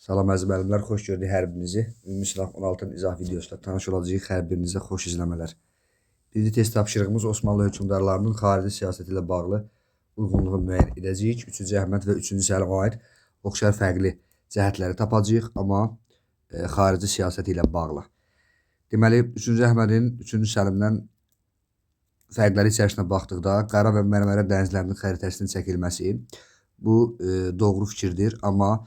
Salam əziz müəllimlər, xoş gördük hər birinizi. Ümumi sınav 16-nın izah videosunda tanış olacağıq. Hər birinizə xoş izləmələr. Birinci test tapşırığımız Osmanlı hökmdarlarının xarici siyasəti ilə bağlı uyğunluğu müəyyən edəcəyik. 3-cü Əhməd və 3-cü Səlimə aid oxşar fərqli cəhətləri tapacağıq, amma xarici siyasəti ilə bağlı. Deməli, 3-cü Əhmədin 3-cü Səlimdən fərqləri içərisinə baxdıqda Qara və Mərmərə dənizlərinin xəritəsinin çəkilməsi bu doğru fikirdir, amma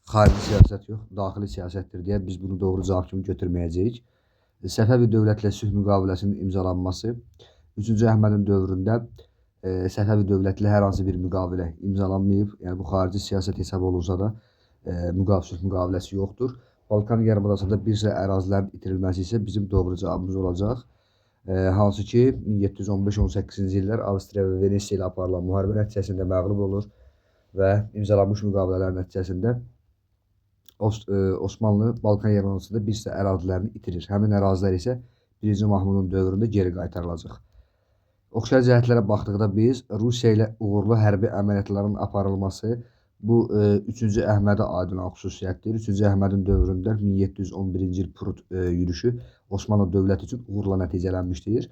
xarici siyasət yox, daxili siyasətdir deyə biz bunu doğru cavab kimi götürməyəcəyik. Səfəvi dövlətlə sülh müqaviləsinin imzalanması 3-cü Əhmədin dövründə Səfəvi dövlətlə hər hansı bir müqavilə imzalanmayıb. Yəni bu xarici siyasət hesab olunsa da sülh müqaviləsi yoxdur. Balkan yarımadasında bir sıra ərazilərin itirilməsi isə bizim doğru cavabımız olacaq. Hansı ki 1715-18-ci illər Avstriya və Venesiya ilə aparılan müharibə nəticəsində məğlub olur və imzalanmış müqavilələrin nəticəsində Osmanlı Balkan yarımadasında bir sıra ərazilərini itirir. Həmin ərazilər isə 1-ci Mahmudun dövründə geri qaytarılacaq. Oxşar cəhətlərə baxdıqda biz Rusiya ilə uğurlu hərbi əməliyyatların aparılması bu 3-cü Əhmədə aid olan xüsusiyyətdir. 3-cü Əhmədin dövründə 1711-ci il Prut yürüşü Osmanlı dövləti üçün uğurla nəticələnmişdir.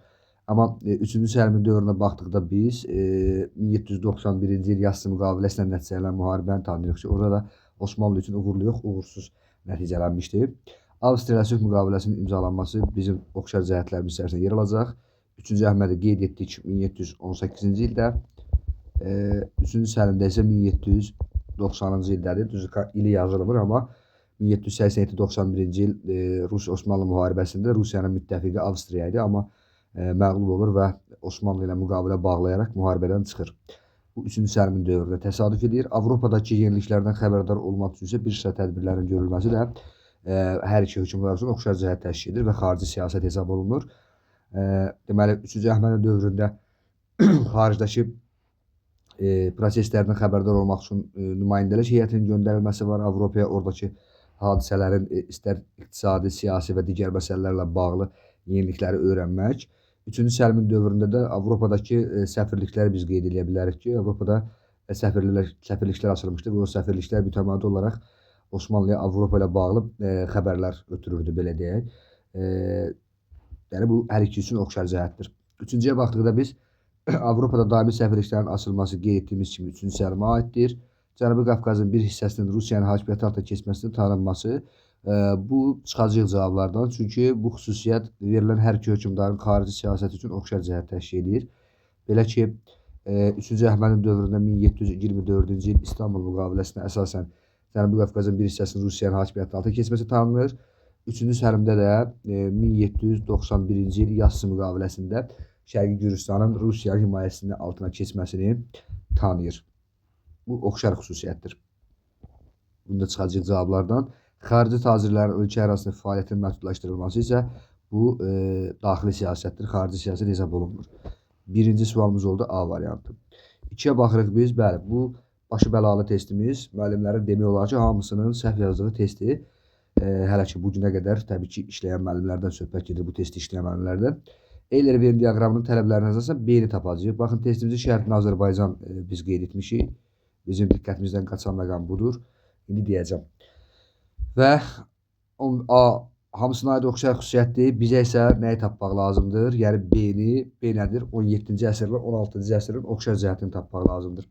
Amma 3-cü Səlimin dövrünə baxdıqda biz 1791-ci il Yassı müqaviləsi ilə nəticələnən müharibəni tanıyırıq ki, orada da Osmanlı üçün uğurlu yox, uğursuz nəticələnmişdir. Avstriya sülh müqaviləsinin imzalanması bizim oxşar cəhətlərimiz içərisində yer alacaq. 3-cü Əhmədi qeyd etdik 1718-ci ildə. 3-cü Səlimdə isə 1790-cı ildədir. Düz ili yazılmır, amma 1787-91-ci il Rus-Osmanlı müharibəsində Rusiyanın müttəfiqi Avstriya idi, amma məğlub olur və Osmanlı ilə müqavilə bağlayaraq müharibədən çıxır. Bu 3-cü Səlimin dövründə təsadüf edir. Avropadakı yeniliklərdən xəbərdar olmaq üçün isə bir sıra tədbirlərin görülməsi də hər iki hökmdar üçün oxşar cəhət təşkil edir və xarici siyasət hesab olunur. Deməli, 3-cü Əhmədin dövründə xaricdəki proseslərdən xəbərdar olmaq üçün nümayəndəlik heyətinin göndərilməsi var Avropaya. Oradakı hadisələrin istər iqtisadi, siyasi və digər məsələlərlə bağlı yenilikləri öyrənmək. 3-cü Səlimin dövründə də Avropadakı səfirlikləri biz qeyd edə bilərik ki, Avropada səfirliklər açılmışdı və o səfirliklər mütəmadi olaraq Osmanlıya Avropa ilə bağlı xəbərlər ötürürdü, belə deyək. Yəni bu hər iki üçün oxşar cəhətdir. 3-cüyə baxdıqda biz Avropada daimi səfirliklərin açılması qeyd etdiyimiz kimi 3-cü Səlimə aiddir. Cənubi Qafqazın bir hissəsinin Rusiyanın hakimiyyəti altına keçməsinin tanınması bu çıxacaq cavablardan. Çünki bu xüsusiyyət verilən hər iki hökmdarın xarici siyasəti üçün oxşar cəhət təşkil edir. Belə ki, 3-cü Əhmədin dövründə 1724-cü il İstanbul müqaviləsinə əsasən Cənubi Qafqazın bir hissəsinin Rusiyanın hakimiyyəti altına keçməsi tanınır. 3-cü Səlimdə də 1791-ci il Yassı müqaviləsində Şərqi Gürcüstanın Rusiyanın himayəsinin altına keçməsini tanıyır. Bu oxşar xüsusiyyətdir. Bunda çıxacaq cavablardan xarici tacirlərin ölkə ərazisində fəaliyyətinin məhdudlaşdırılması isə bu daxili siyasətdir, xarici siyasət hesab olunmur. Birinci sualımız oldu A variantı. 2-yə baxırıq biz, bəli, bu başı bəlalı testimiz müəllimlərin demək olar ki, hamısının səhv yazdığı testi. Hələ ki, bu günə qədər təbii ki, işləyən müəllimlərdən söhbət gedir, bu testi işləyən müəllimlərdən. Euler-Venn diaqramının tələblərinə əsasən B-ni tapacağıq. Baxın, testimizin şərtini Azərbaycan biz qeyd etmişik. Bizim diqqətimizdən qaçan məqam budur. İndi deyəcəm. Və A hamısına aid oxşar xüsusiyyətdir. Bizə isə nəyi tapmaq lazımdır? Yəni B-ni, B nədir? 17-ci əsrlə 16-cı əsrin oxşar cəhətini tapmaq lazımdır.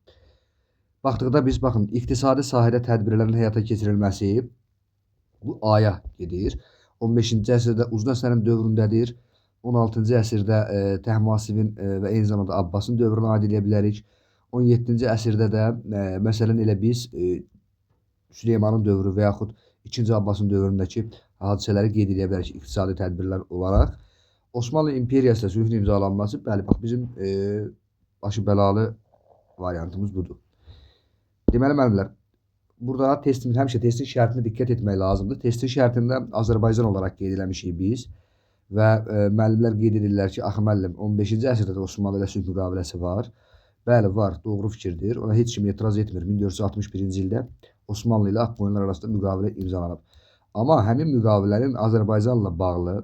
Baxdıqda biz, baxın, iqtisadi sahədə tədbirlərin həyata keçirilməsi bu A-ya gedir. 15-ci əsrdə Uzun Həsənin dövründədir. 16-cı əsrdə Təhmasibin və eyni zamanda Abbasın dövrünə aid edə bilərik. 17-ci əsrdə də məsələn elə biz Süleymanın dövrü və yaxud 2-ci Abbasın dövründəki hadisələri qeyd edə bilərik iqtisadi tədbirlər olaraq. Osmanlı İmperiyası ilə sülhün imzalanması, bəli, bax, bizim başı bəlalı variantımız budur. Deməli, müəllimlər, burada həmişə testin şərtinə diqqət etmək lazımdır. Testin şərtində Azərbaycan olaraq qeyd eləmişik biz və müəllimlər qeyd edirlər ki, axı müəllim, 15-ci əsrdə də Osmanlı ilə sülh müqaviləsi var. Bəli, var, doğru fikirdir. Ona heç kim etiraz etmir. 1461-ci ildə Osmanlı ilə Ağqoyunlar arasında müqavilə imzalanıb. Amma həmin müqavilənin Azərbaycanla bağlı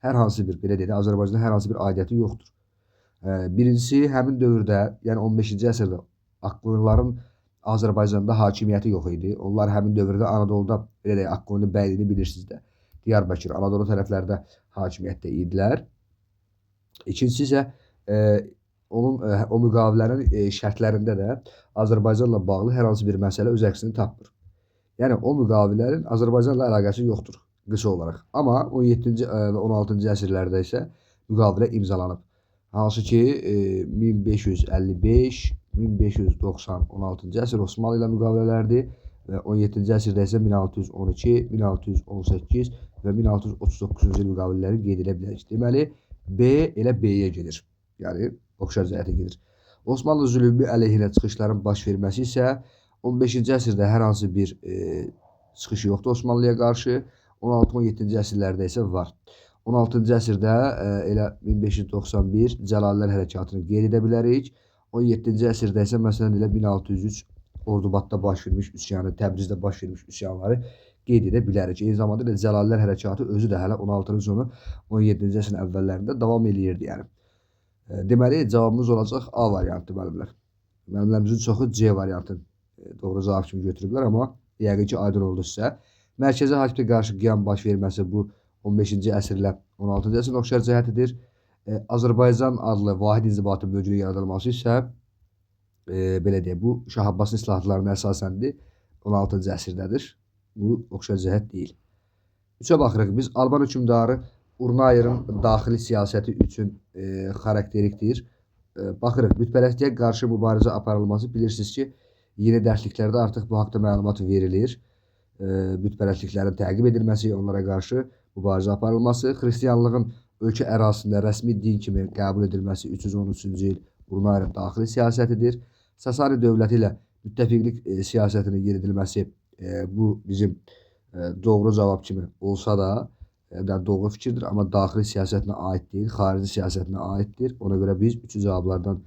hər hansı bir, belə deyək, Azərbaycanda hər hansı bir aidiyyəti yoxdur. Birincisi, həmin dövrdə, yəni 15-ci əsrdə Ağqoyunların Azərbaycanda hakimiyyəti yox idi. Onlar həmin dövrdə Anadoluda belə deyək Haqqoni'nin bəyliyini bilirsiniz də. Diyarbəkir, Anadolu tərəflərdə hakimiyyətdə idilər. İkincisi isə o müqavilələrin şərtlərində də Azərbaycanla bağlı hər hansı bir məsələ öz əksini tapmır. Yəni o müqavilələrin Azərbaycanla əlaqəsi yoxdur qısa olaraq. Amma 17-ci və 16-cı əsrlərdə isə müqavilə imzalanıb. Hansı ki 1555, 1590, 16-cı əsr Osmanlı ilə müqavilələrdir və 17-ci əsrdə isə 1612, 1618 və 1639-cu il müqavilələri qeyd edə bilərik. Deməli, B elə B-yə gedir. Yəni, oxşar cəhətə gedir. Osmanlı zülmü əleyhinə çıxışların baş verməsi isə 15-ci əsrdə hər hansı bir çıxış yoxdur Osmanlıya qarşı. 16-17-ci əsrlərdə isə var. 16-cı əsrdə elə 1591 Cəlallilər hərəkatını qeyd edə bilərik. 17-ci əsrdə isə məsələn elə 1603 Ordubadda baş vermiş üsyanı, Təbrizdə baş vermiş üsyanları qeyd edə bilərik. Eyni zamanda da Cəlallilər hərəkatı özü də hələ 16-cı sonu 17-ci əsrin əvvəllərində davam eləyirdi yəni. Deməli, cavabımız olacaq A variantı müəllimlər. Müəllimlərimizin çoxu C variantını doğru cavab kimi götürüblər, amma yəqin ki, aydın oldu sizə. Mərkəzi hakimiyyətə qarşı qiyam baş verməsi bu 15-ci əsrlə 16-cı əsrin oxşar cəhətidir. Azərbaycan adlı vahid inzibati bölgünün yaradılması isə belə deyək, bu Şah Abbasın islahatlarına əsasəndir. 16-cı əsrdədir. Bu oxşar cəhət deyil. 3-ə baxırıq. Biz Alban hökmdarı Urnayırın daxili siyasəti üçün xarakterikdir. Baxırıq, bütpərəstliyə qarşı mübarizə aparılması bilirsiniz ki, yeni dərsliklərdə artıq bu haqda məlumat verilir. Bütpərəstliklərin təqib edilməsi, onlara qarşı mübarizə aparılması, xristianlığın ölkə ərazisində rəsmi din kimi qəbul edilməsi 313-cü il Urnayırın daxili siyasətidir. Sasani dövləti ilə müttəfiqlik siyasətinin yeridilməsi bu bizim doğru cavab kimi olsa da, doğru fikirdir, amma daxili siyasətinə aid deyil, xarici siyasətinə aiddir. Ona görə biz 3 cavablardan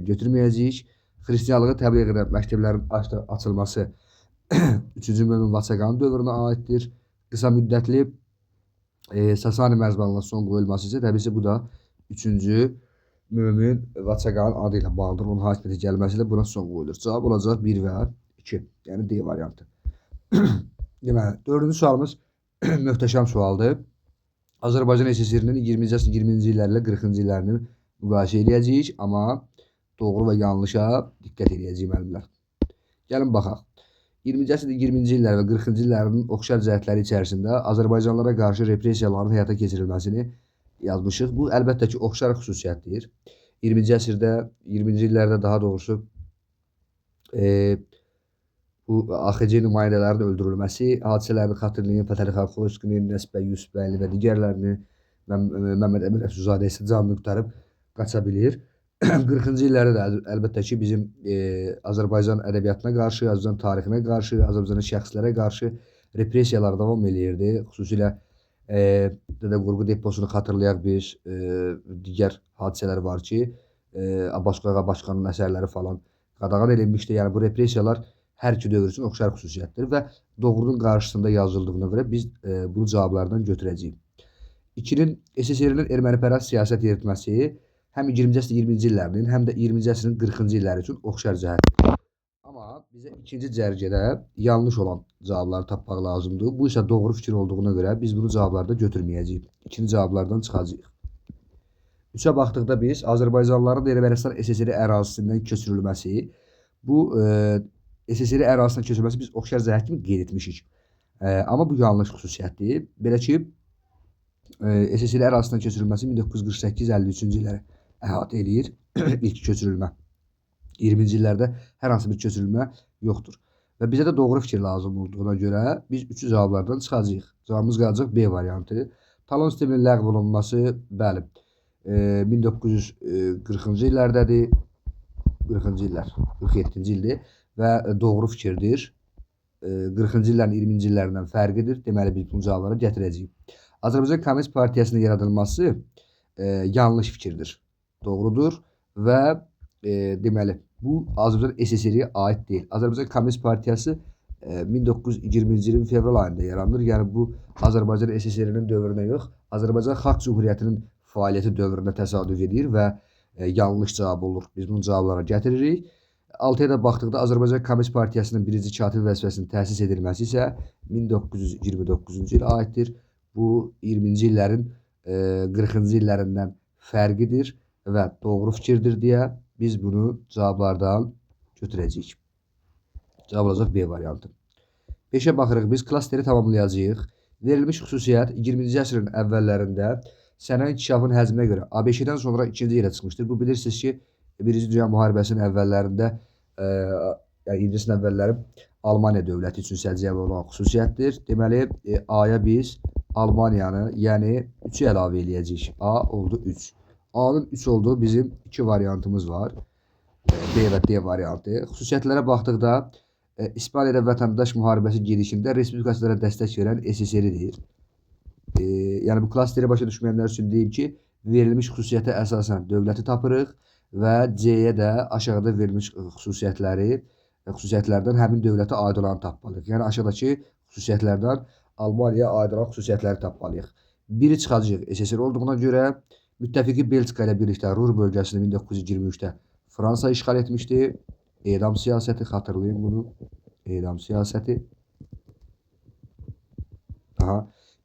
götürməyəcəyik. Xristianlığı təbliğ edən məktəblərin açılması 3-cü Mömin Vaçaqanın dövrünə aiddir. Qısa müddətli Sasani məzbanına son qoyulması isə təbii bu da 3-cü Mömin Vaçaqanın adı ilə bağlıdır. Onun hakimiyyətə gəlməsi ilə buna son qoyulur. Cavab olacaq 1 və 2. Yəni D variantı. Deməli, 4-cü sualımız möhtəşəm sualdır. Azərbaycan SSR-nin 20-ci əsrin 20-ci illərlə 40-cı illərini müqayisə edəcəyik, amma doğru və yanlışa diqqət edəcəyik müəllimlər. Gəlin baxaq. 20-ci əsrin 20-ci illər və 40-cı illərinin oxşar cəhətləri içərisində Azərbaycanlılara qarşı repressiyaların həyata keçirilməsini yazmışıq. Bu, əlbəttə ki, oxşar xüsusiyyətdir. 20-ci əsrdə, 20-ci illərdə daha doğrusu bu AXC nümayəndələrinin öldürülməsi, hadisələrini xatırlayın, Fətəli Xalqovskinin, Nəsbə Yusufbəyli və digərlərini, Məmməd Əmin Əfsuzadə isə canını qurtarıb qaça bilir. 40-cı illərdə də əlbəttə ki, bizim Azərbaycan ədəbiyyatına qarşı, Azərbaycan tarixinə qarşı, Azərbaycanın şəxslərə qarşı repressiyalar davam eləyirdi. Xüsusilə Dədə Qorqud deposunu xatırlayaq biz, digər hadisələr var ki, Abbas Qağa Başqanın əsərləri falan qadağan edilmişdi. Yəni bu repressiyalar hər iki dövr üçün oxşar xüsusiyyətdir və doğrunun qarşısında yazıldığına görə biz bunu cavablardan götürəcəyik. 2-nin SSR-nin ermənipərəst siyasət yeritməsi həm 20-ci əsrin 20-ci illərinin, həm də 20-ci əsrin 40-cı illəri üçün oxşar cəhətdir. Amma bizə ikinci cərgədə yanlış olan cavabları tapmaq lazımdır. Bu isə doğru fikir olduğuna görə biz bunu cavablarda götürməyəcəyik. İkinci cavablardan çıxacağıq. 3-ə baxdıqda biz Azərbaycanlıların Ermənistan SSR ərazisindən köçürülməsi, bu SSR ərazisindən köçürülməsi biz oxşar cəhət kimi qeyd etmişik. Amma bu yanlış xüsusiyyətdir. Belə ki, SSR ərazisindən köçürülməsi 1948-53-cü illəri əhatə eləyir. İlk köçürülmə. 20-ci illərdə hər hansı bir köçürülmə yoxdur. Və bizə də doğru fikir lazım olduğuna görə biz 3 cavablardan çıxacağıq. Cavabımız qalacaq B variantı. Talon sisteminin ləğv olunması, bəli, 1940-cı illərdədir. 40-cı illər, 47-ci ildir və doğru fikirdir. 40-cı illərin 20-ci illərindən fərqidir. Deməli, biz bu cavabları gətirəcəyik. Azərbaycan Kommunist Partiyasının yaradılması yanlış fikirdir. Doğrudur və deməli, bu Azərbaycan SSR-yə aid deyil. Azərbaycan Kommunist Partiyası 1920-ci ilin fevral ayında yaranır. Yəni, bu Azərbaycan SSR-nin dövrünə yox, Azərbaycan Xalq Cumhuriyyətinin fəaliyyəti dövrünə təsadüf edir və yanlış cavab olur. Biz bunu cavablara gətiririk. 6-ya da baxdıqda Azərbaycan Komünist Partiyasının birinci katib vəzifəsinin təsis edilməsi isə 1929-cu ilə aiddir. Bu 20-ci illərin 40-cı illərindən fərqidir və doğru fikirdir deyə biz bunu cavablardan götürəcəyik. Cavab olacaq B variantı. 5-ə baxırıq, biz klasteri tamamlayacağıq. Verilmiş xüsusiyyət 20-ci əsrin əvvəllərində sənaye inkişafının həzminə görə ABŞ-dən sonra ikinci yerə çıxmışdır. Bu bilirsiniz ki, Birinci Dünya Müharibəsinin əvvəllərində, yəni İngilisin əvvəlləri Almaniya dövləti üçün səciyyəvi olan xüsusiyyətdir. Deməli, A-ya biz Almaniyanı, yəni 3-ü əlavə eləyəcəyik. A oldu 3. A-nın 3 olduğu bizim 2 variantımız var. B və D variantı. Xüsusiyyətlərə baxdıqda İspaniyada vətəndaş müharibəsi gedişində respublikaçılara dəstək verən SSR-dir. Yəni bu klasteri başa düşməyənlər üçün deyim ki, verilmiş xüsusiyyətə əsasən dövləti tapırıq və C-yə də aşağıda verilmiş xüsusiyyətlərdən həmin dövlətə aid olanı tapmalıyıq. Yəni aşağıdakı xüsusiyyətlərdən Almaniyaya aid olan xüsusiyyətləri tapmalıyıq. Biri çıxacaq SSR olduğuna görə müttəfiqi Belçika ilə birlikdə Ruhr bölgəsini 1923-də Fransa işğal etmişdi. Edam siyasəti, xatırlayın bunu. Edam siyasəti.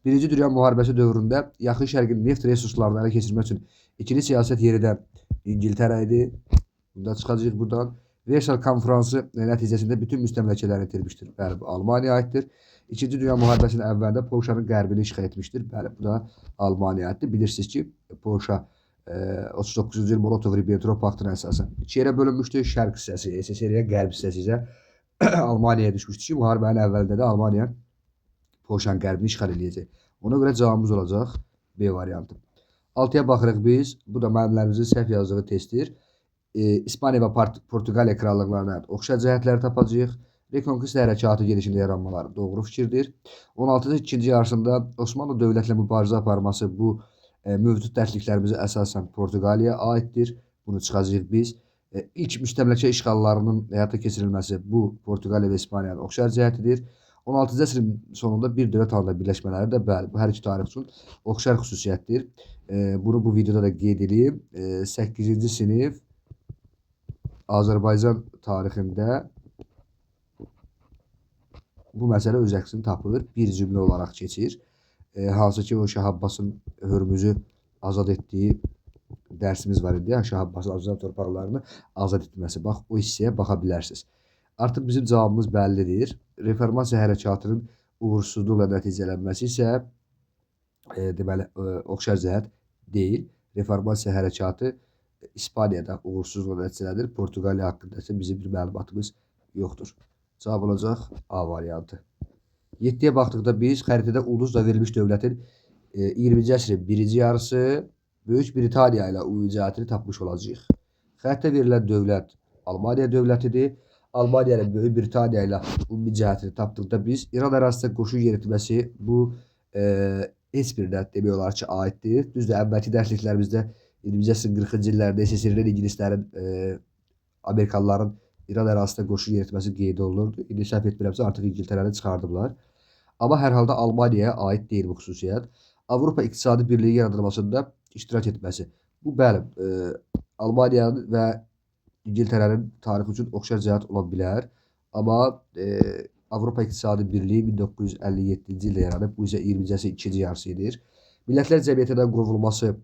Birinci Dünya Müharibəsi dövründə Yaxın Şərqin neft resurslarını ələ keçirmək üçün ikili siyasət yeridən İngiltərə idi. Bunda çıxacaq buradan. Versal konfransı nəticəsində bütün müstəmləkələrini itirmişdir. Bəli, bu Almaniyaya aiddir. İkinci Dünya Müharibəsinin əvvəlində Polşanın qərbini işğal etmişdir. Bəli, bu da Almaniyaya aiddir. Bilirsiniz ki, Polşa 39-cu il Molotov-Ribbentrop paktına əsasən 2 yerə bölünmüşdür. Şərq hissəsi SSR-yə, qərb hissəsi isə Almaniyaya düşmüşdür ki, müharibənin əvvəlində də Almaniya Polşanın qərbini işğal edəcək. Ona görə cavabımız olacaq B variantı. 6-ya baxırıq biz. Bu da müəllimlərimizin səhv yazdığı testdir. İspaniya və Portuqaliya krallıqlarına oxşar cəhətləri tapacağıq. Rekonkist hərəkatı gedişində yaranmaları doğru fikirdir. 16-cı ikinci yarısında Osmanlı dövlətlə mübarizə aparması bu mövcud dərsliklərimizə əsasən Portuqaliyaya aiddir. Bunu çıxacağıq biz. İlk müstəmləkə işğallarının həyata keçirilməsi bu Portuqaliya və İspaniyanın oxşar cəhətidir. 16-cı əsrin sonunda bir dövlət halında birləşmələri də bəli, bu hər iki tarix üçün oxşar xüsusiyyətdir. Bunu bu videoda da qeyd edeyim. 8-ci sinif Azərbaycan tarixində bu məsələ öz əksini tapır. Bir cümlə olaraq keçir. Hansı ki, o Şah Abbasın Hörmüzü azad etdiyi dərsimiz var idi. Şah Abbasın Azərbaycan torpaqlarını azad etməsi. Bax, o hissəyə baxa bilərsiniz. Artıq bizim cavabımız bəllidir. Reformasiya hərəkatının uğursuzluqla nəticələnməsi isə deməli, oxşar cəhət deyil. Reformasiya hərəkatı İspaniyada uğursuzluqla nəticələnir. Portuqaliya haqqında isə bizim bir məlumatımız yoxdur. Cavab olacaq A variantı. 7-yə baxdıqda biz xəritədə ulduzla verilmiş dövlətin 20-ci əsrin birinci yarısı Böyük Britaniya ilə uyğun cəhətini tapmış olacağıq. Xəritə verilən dövlət Almaniya dövlətidir. Almaniya ilə Böyük Britaniya ilə ümumi cəhətini tapdıqda biz İran ərazisində qoşun yeritməsi bu heç birinə demək olar ki, aiddir. Düzdür, əvvəlki dərsliklərimizdə 20-ci əsrin 40-cı illərində SSR-nin, ingilislərin, Amerikalıların İran ərazisində qoşun yeritməsi qeyd olunurdu. İndi səhv etmirəmsə artıq İngiltərəni çıxardıblar. Amma hər halda Almaniyaya aid deyil bu xüsusiyyət. Avropa İqtisadi Birliyi yaradılmasında iştirak etməsi. Bu bəli, Almaniyanın və İngiltərənin tarixi üçün oxşar cəhət ola bilər. Amma Avropa İqtisadi Birliyi 1957-ci ildə yaranıb. Bu isə 20-ci əsrin ikinci yarısı edir. Millətlər Cəmiyyətindən qovulması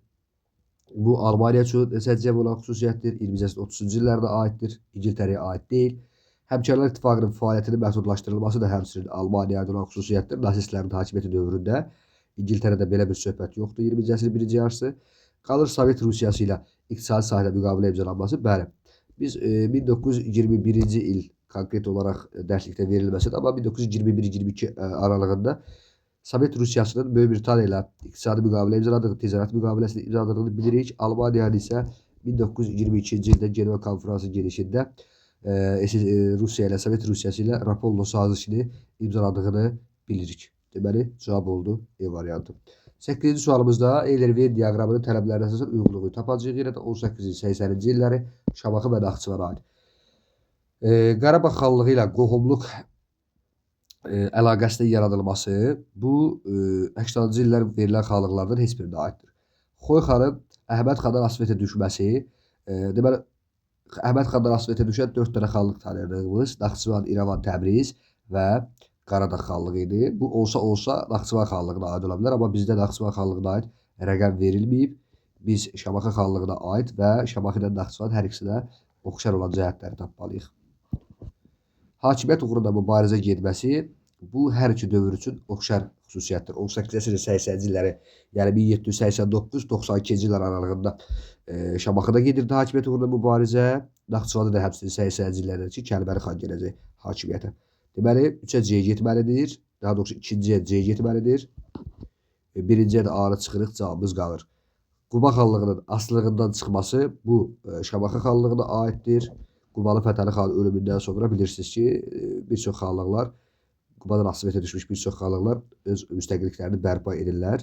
bu Almaniya üçün səciyyəvi olan xüsusiyyətdir. 20-ci əsrin 30-cu illərdə aiddir. İngiltərəyə aid deyil. Həmkarlar İttifaqının fəaliyyətinin məhdudlaşdırılması da həmçinin Almaniyaya olan xüsusiyyətdir. Nasistlərin hakimiyyəti dövründə İngiltərədə belə bir söhbət yoxdur. 20-ci əsrin birinci yarısı. Qalır Sovet Rusiyası ilə iqtisadi sahədə müqavilə imzalanması. Bəli, biz 1921-ci il konkret olaraq dərslikdə verilməsi, amma 1921-22 aralığında Sovet Rusiyasının Böyük Britaniya ilə iqtisadi müqavilə imzaladığı, ticarət müqaviləsini imzaladığını bilirik. Almaniyanın isə 1922-ci ildə Ceneva konfransı gedişində Rusiya ilə, Sovet Rusiyası ilə Rapollo sazişini imzaladığını bilirik. Deməli, cavab oldu E variantı. 8-ci sualımızda Eyler-Venn diaqramının tələblərinə əsasən uyğunluğu tapacağıq. Yenə də 1880-ci illəri Şamaxı və Naxçıvana aid. Qarabağ xanlığı ilə qohumluq əlaqəsinin yaradılması bu 80-ci illər verilən xanlıqlardan heç birinə aiddir. Xoy xanın Əhməd xandan asvetə düşməsi, deməli, Əhməd xandan asıliyətə düşən 4 dənə xanlıq tanıyırdığımız Naxçıvan, İrəvan, Təbriz və Qaradağ xanlığı idi. Bu olsa Naxçıvan xanlığına aid ola bilər, amma bizdə Naxçıvan xanlığına aid rəqəm verilməyib. Biz Şamaxı xanlığına aid və Şamaxı ilə Naxçıvan hər ikisinə oxşar olan cəhətləri tapmalıyıq. Hakimiyyət uğrunda mübarizə getməsi bu hər iki dövr üçün oxşar xüsusiyyətdir. 18-ci əsrin 80-ci illəri, yəni 1789-92-ci illər aralığında Şamaxıda gedirdi hakimiyyət uğrunda mübarizə. Naxçıvanda da həmçinin 80-ci illərdəki Kəlbəli xan gələcək hakimiyyətə. Deməli, 3-ə C getməlidir. Daha doğrusu 2-ciyə C getməlidir. Birinciyə də A-nı çıxırıq, cavabımız qalır. Quba xanlığının asılılığından çıxması bu Şamaxı xanlığına aiddir. Qubalı Fətəli xan ölümündən sonra bilirsiniz ki, bir çox xanlıqlar, Qubadan asiliyyətə düşmüş bir çox xanlıqlar öz müstəqilliklərini bərpa edirlər.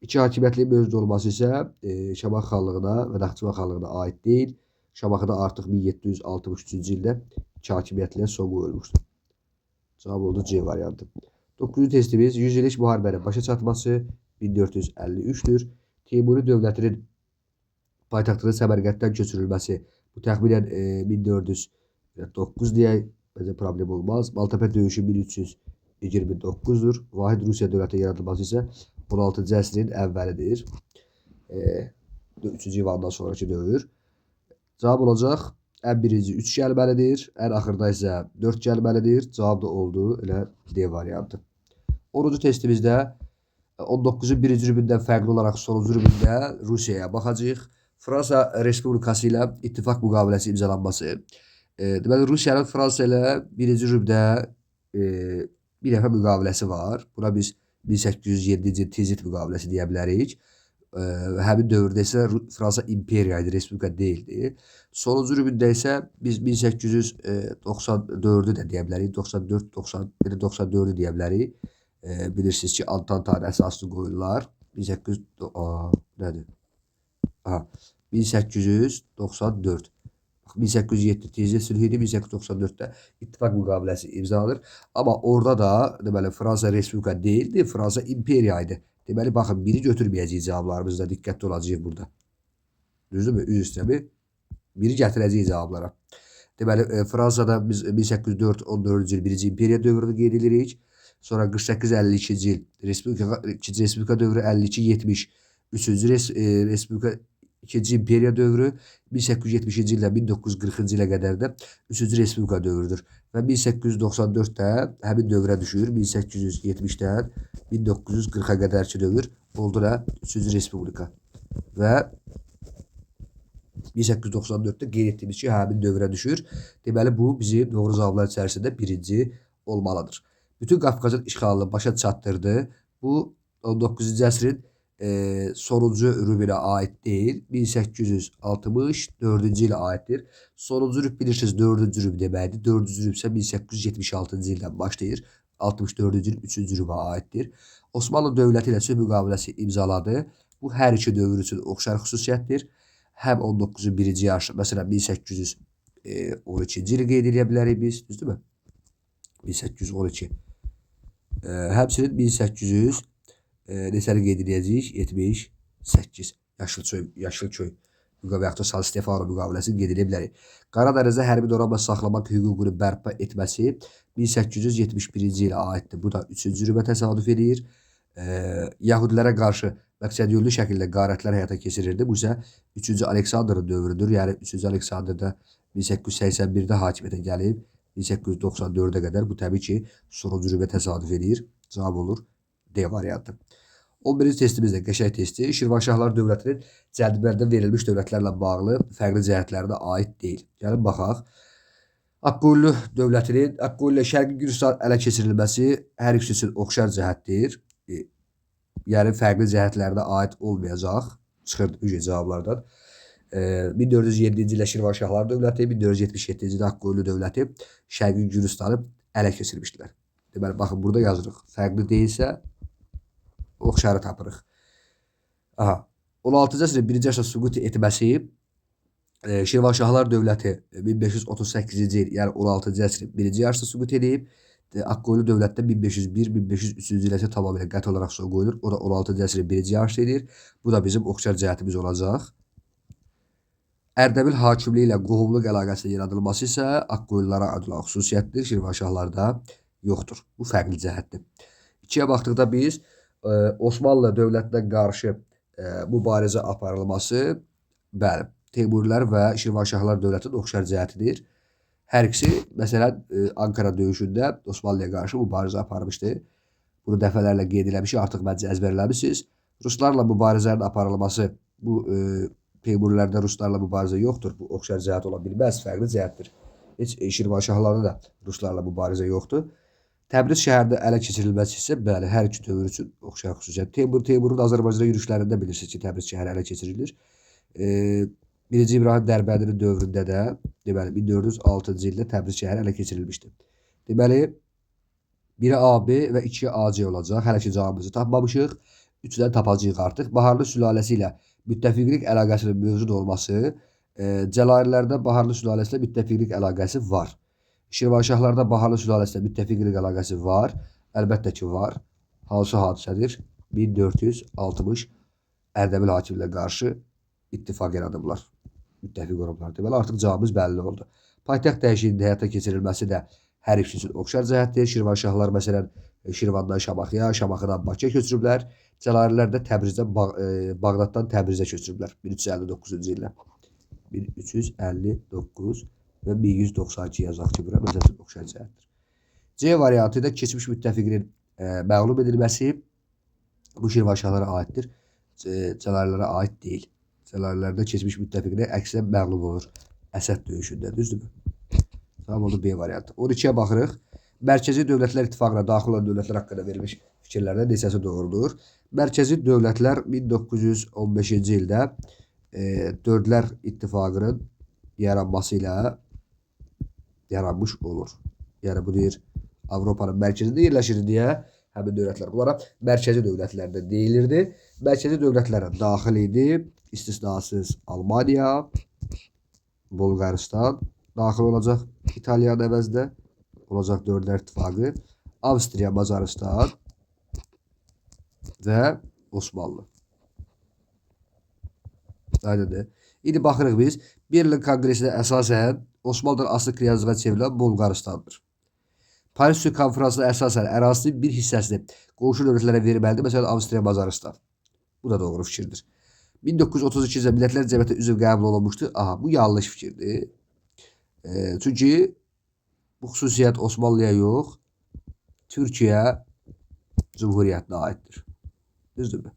İki hakimiyyətliyin mövcud olması isə Şamaxı xanlığına və Naxçıvan xanlığına aid deyil. Şamaxıda artıq 1763-cü ildə iki hakimiyyətliyə son qoyulmuşdur. Cavab oldu C variantı. 9-cu testimiz 100 illik müharibənin başa çatması 1453-dür. Teymuri dövlətinin paytaxtının Səmərqənddən köçürülməsi bu təxminən 1409 deyək, bəncə problem olmaz. Maltepe döyüşü 1329-dur. Vahid Rusiya dövləti yaradılması isə 16-cı əsrin əvvəlidir. 3-cü İvandan sonraki dövr. Cavab olacaq ən birinci 3 gəlməlidir, ən axırda isə 4 gəlməlidir. Cavab da oldu elə D variantı. 10-cu testimizdə 19-cu birinci rübündən fərqli olaraq sonuncu rübündə Rusiyaya baxacağıq. Fransa Respublikası ilə ittifaq müqaviləsi imzalanması. Deməli, Rusiyanın Fransa ilə birinci rübdə bir dəfə müqaviləsi var. Buna biz 1807-ci Tizit müqaviləsi deyə bilərik. Həmin dövrdə isə Fransa imperiya idi, respublika deyildi. Sonuncu rübündə isə biz 1894-ü də deyə bilərik, 94-94-ü deyə bilərik. Bilirsiniz ki, Antantanın əsasını qoyurlar. 1894. 1807 Tizit sülhü idi, 1894-də ittifaq müqaviləsi imzalanır. Amma orada da deməli Fransa respublika deyildi, Fransa imperiya idi. Deməli, baxın, biri götürməyəcəyik cavablarımızda, diqqətli olacağıq burada. Düzdürmü? Üz üstəmi? Biri gətirəcəyik cavablara. Deməli, Fransada biz 1804-14-cü il birinci imperiya dövrünü qeyd edirik. Sonra 48-52-ci il ikinci respublika dövrü, 52-70, 3-cü respublika, ikinci imperiya dövrü, 1870-ci ildən 1940-cı ilə qədər də 3-cü respublika dövrüdür. Və 1894-də həmin dövrə düşür, 1870-dən 1940-a qədərki dövr oldu da 3-cü respublika. Və 1894-də qeyd etdiyimiz ki, həmin dövrə düşür. Deməli, bu bizim doğru cavablar içərisində birinci olmalıdır. Bütün Qafqazın işğalını başa çatdırdı. Bu 19-cu əsrin sonuncu rübünə aid deyil, 1864-cü ilə aiddir. Sonuncu rüb bilirsiniz 4-cü rüb deməkdir. 4-cü rüb isə 1876-cı ildən başlayır. 64-cü il 3-cü rübə aiddir. Osmanlı dövləti ilə sülh müqaviləsi imzaladı. Bu hər iki dövr üçün oxşar xüsusiyyətdir. Həm 19-cu birinci yarışı, məsələn 1812-ci ili qeyd edə bilərik biz, düzdürmü? 1812. Həmçinin 1800 neçəni qeyd edəcəyik? 78. Yaşılköy müqaviləsi, San Stefano müqaviləsini qeyd edə bilərik. Qaradənizdə hərbi donanma saxlamaq hüququnu bərpa etməsi 1871-ci ilə aiddir. Bu da 3-cü rübə təsadüf edir. Yahudilərə qarşı məqsədyönlü şəkildə qarətlər həyata keçirirdi. Bu isə 3-cü Aleksandrın dövrüdür. Yəni 3-cü Aleksandrda 1881-də hakimiyyətə gəlib, 1894-ə qədər bu təbii ki, sonuncu rübə təsadüf edir. Cavab olur D variantı. 11-ci testimiz də qəşəng testi. Şirvanşahlar dövlətinin cədvəldə verilmiş dövlətlərlə bağlı fərqli cəhətlərinə aid deyil. Gəlin baxaq. Akkuylu dövlətinin Akkuylu ilə Şərqi Gürcistan ələ keçirilməsi hər ikisi üçün oxşar cəhətdir. Yəni fərqli cəhətlərinə aid olmayacaq. Çıxırdı bu cavablardan. 1407-ci ildə Şirvanşahlar dövləti, 1477-ci ildə Akkuylu dövləti Şərqi Gürcistanı ələ keçirmişdilər. Deməli, baxın, burada yazırıq. Fərqli deyilsə, oxşarı tapırıq. 16-cı əsrin birinci yaşda süqut etməsi Şirvanşahlar dövləti 1538-ci il, yəni 16-cı əsrin birinci yaşda süqut edib. Akkuylu dövlətdə 1501-1503-cü ilə isə tamamilə qəti olaraq son qoyulur. O da 16-cı əsrin birinci yaşda edir. Bu da bizim oxşar cəhətimiz olacaq. Ərdəbil hakimliyi ilə qohumluq əlaqəsinin yaradılması isə Ağqoyunlulara aid olan xüsusiyyətdir, Şirvanşahlarda yoxdur. Bu fərqli cəhətdir. 2-yə baxdıqda biz Osmanlı dövlətinə qarşı mübarizə aparılması, bəli, Teymurilər və Şirvanşahlar dövlətinin oxşar cəhətidir. Hər ikisi, məsələn, Ankara döyüşündə Osmanlıya qarşı mübarizə aparmışdı. Bunu dəfələrlə qeyd eləmişik, artıq məncə əzbərləmisiniz. Ruslarla mübarizənin aparılması, bu Teymurilərdə Ruslarla mübarizə yoxdur. Bu oxşar cəhət ola bilməz, fərqli cəhətdir. Heç Şirvanşahlarda da Ruslarla mübarizə yoxdur. Təbriz şəhərində ələ keçirilməsi isə bəli, hər iki dövr üçün oxşar xüsusiyyət. Teymurun Azərbaycana yürüşlərində bilirsiniz ki, Təbriz şəhəri ələ keçirilir. 1-ci İbrahim Dərbəndinin dövründə də, deməli 1406-cı ildə Təbriz şəhəri ələ keçirilmişdi. Deməli, 1-ə AB və 2-yə AC olacaq. Hələ ki cavabımızı tapmamışıq. 3-dən tapacağıq artıq. Baharlı sülaləsi ilə müttəfiqlik əlaqəsinin mövcud olması, Cəlalirlərdə Baharlı sülaləsi ilə müttəfiqlik əlaqəsi var. Şirvanşahlarda Baharlı sülaləsi ilə müttəfiqlik əlaqəsi var. Əlbəttə ki var. Hansı hadisədir? 1460 Ərdəbil hakimlə qarşı ittifaq yaradıblar. Müttəfiq olublar. Deməli, artıq cavabımız bəlli oldu. Paytaxt dəyişikliğinin həyata keçirilməsi də hər ikisi üçün oxşar cəhətdir. Şirvanşahlar məsələn Şirvandan Şamaxıya, Şamaxıdan Bakıya köçürüblər. Cəlalirlər də Təbrizdən Bağdaddan Təbrizə köçürüblər 1359-cu ildə. 1359 və 1192 yazaq ki, bura məsəl üçün oxşar cəhətdir. C variantı da keçmiş müttəfiqinin məğlub edilməsi bu Şirvanşahlara aiddir. Cəlalirlərə aid deyil. Cəlalirlərdə keçmiş müttəfiqinə əksinə məğlub olur. Əsəd döyüşündə, düzdürmü? Tamam oldu B variantı. 12-yə baxırıq. Mərkəzi Dövlətlər İttifaqına daxil olan dövlətlər haqqında verilmiş fikirlərdən neçəsi doğrudur? Mərkəzi dövlətlər 1915-ci ildə Dördlər İttifaqının yaranması ilə yaranmış olur. Yəni bu deyir Avropanın mərkəzində yerləşir deyə həmin dövlətlər bunlara mərkəzi dövlətlər də deyilirdi. Mərkəzi dövlətlərə daxil idi istisnasız Almaniya, Bolqarıstan daxil olacaq İtaliyanın əvəzində olacaq Dördlər İttifaqı, Avstriya, Macaristan və Osmanlı. Aydındır. İndi baxırıq biz. Berlin Konqresinə əsasən Osmanlıdan asılı knyazlığa çevrilən Bolqaristandır. Paris Sülh Konfransına əsasən ərazisinin bir hissəsini qonşu dövlətlərə verməlidir. Məsələn, Avstriya, Macaristan. Bu da doğru fikirdir. 1932-ci ildə Millətlər Cəmiyyətinə üzv qəbul olunmuşdur. Aha, bu yanlış fikirdir. Çünki bu xüsusiyyət Osmanlıya yox, Türkiyə Cumhuriyyətinə aiddir. Düzdürmü?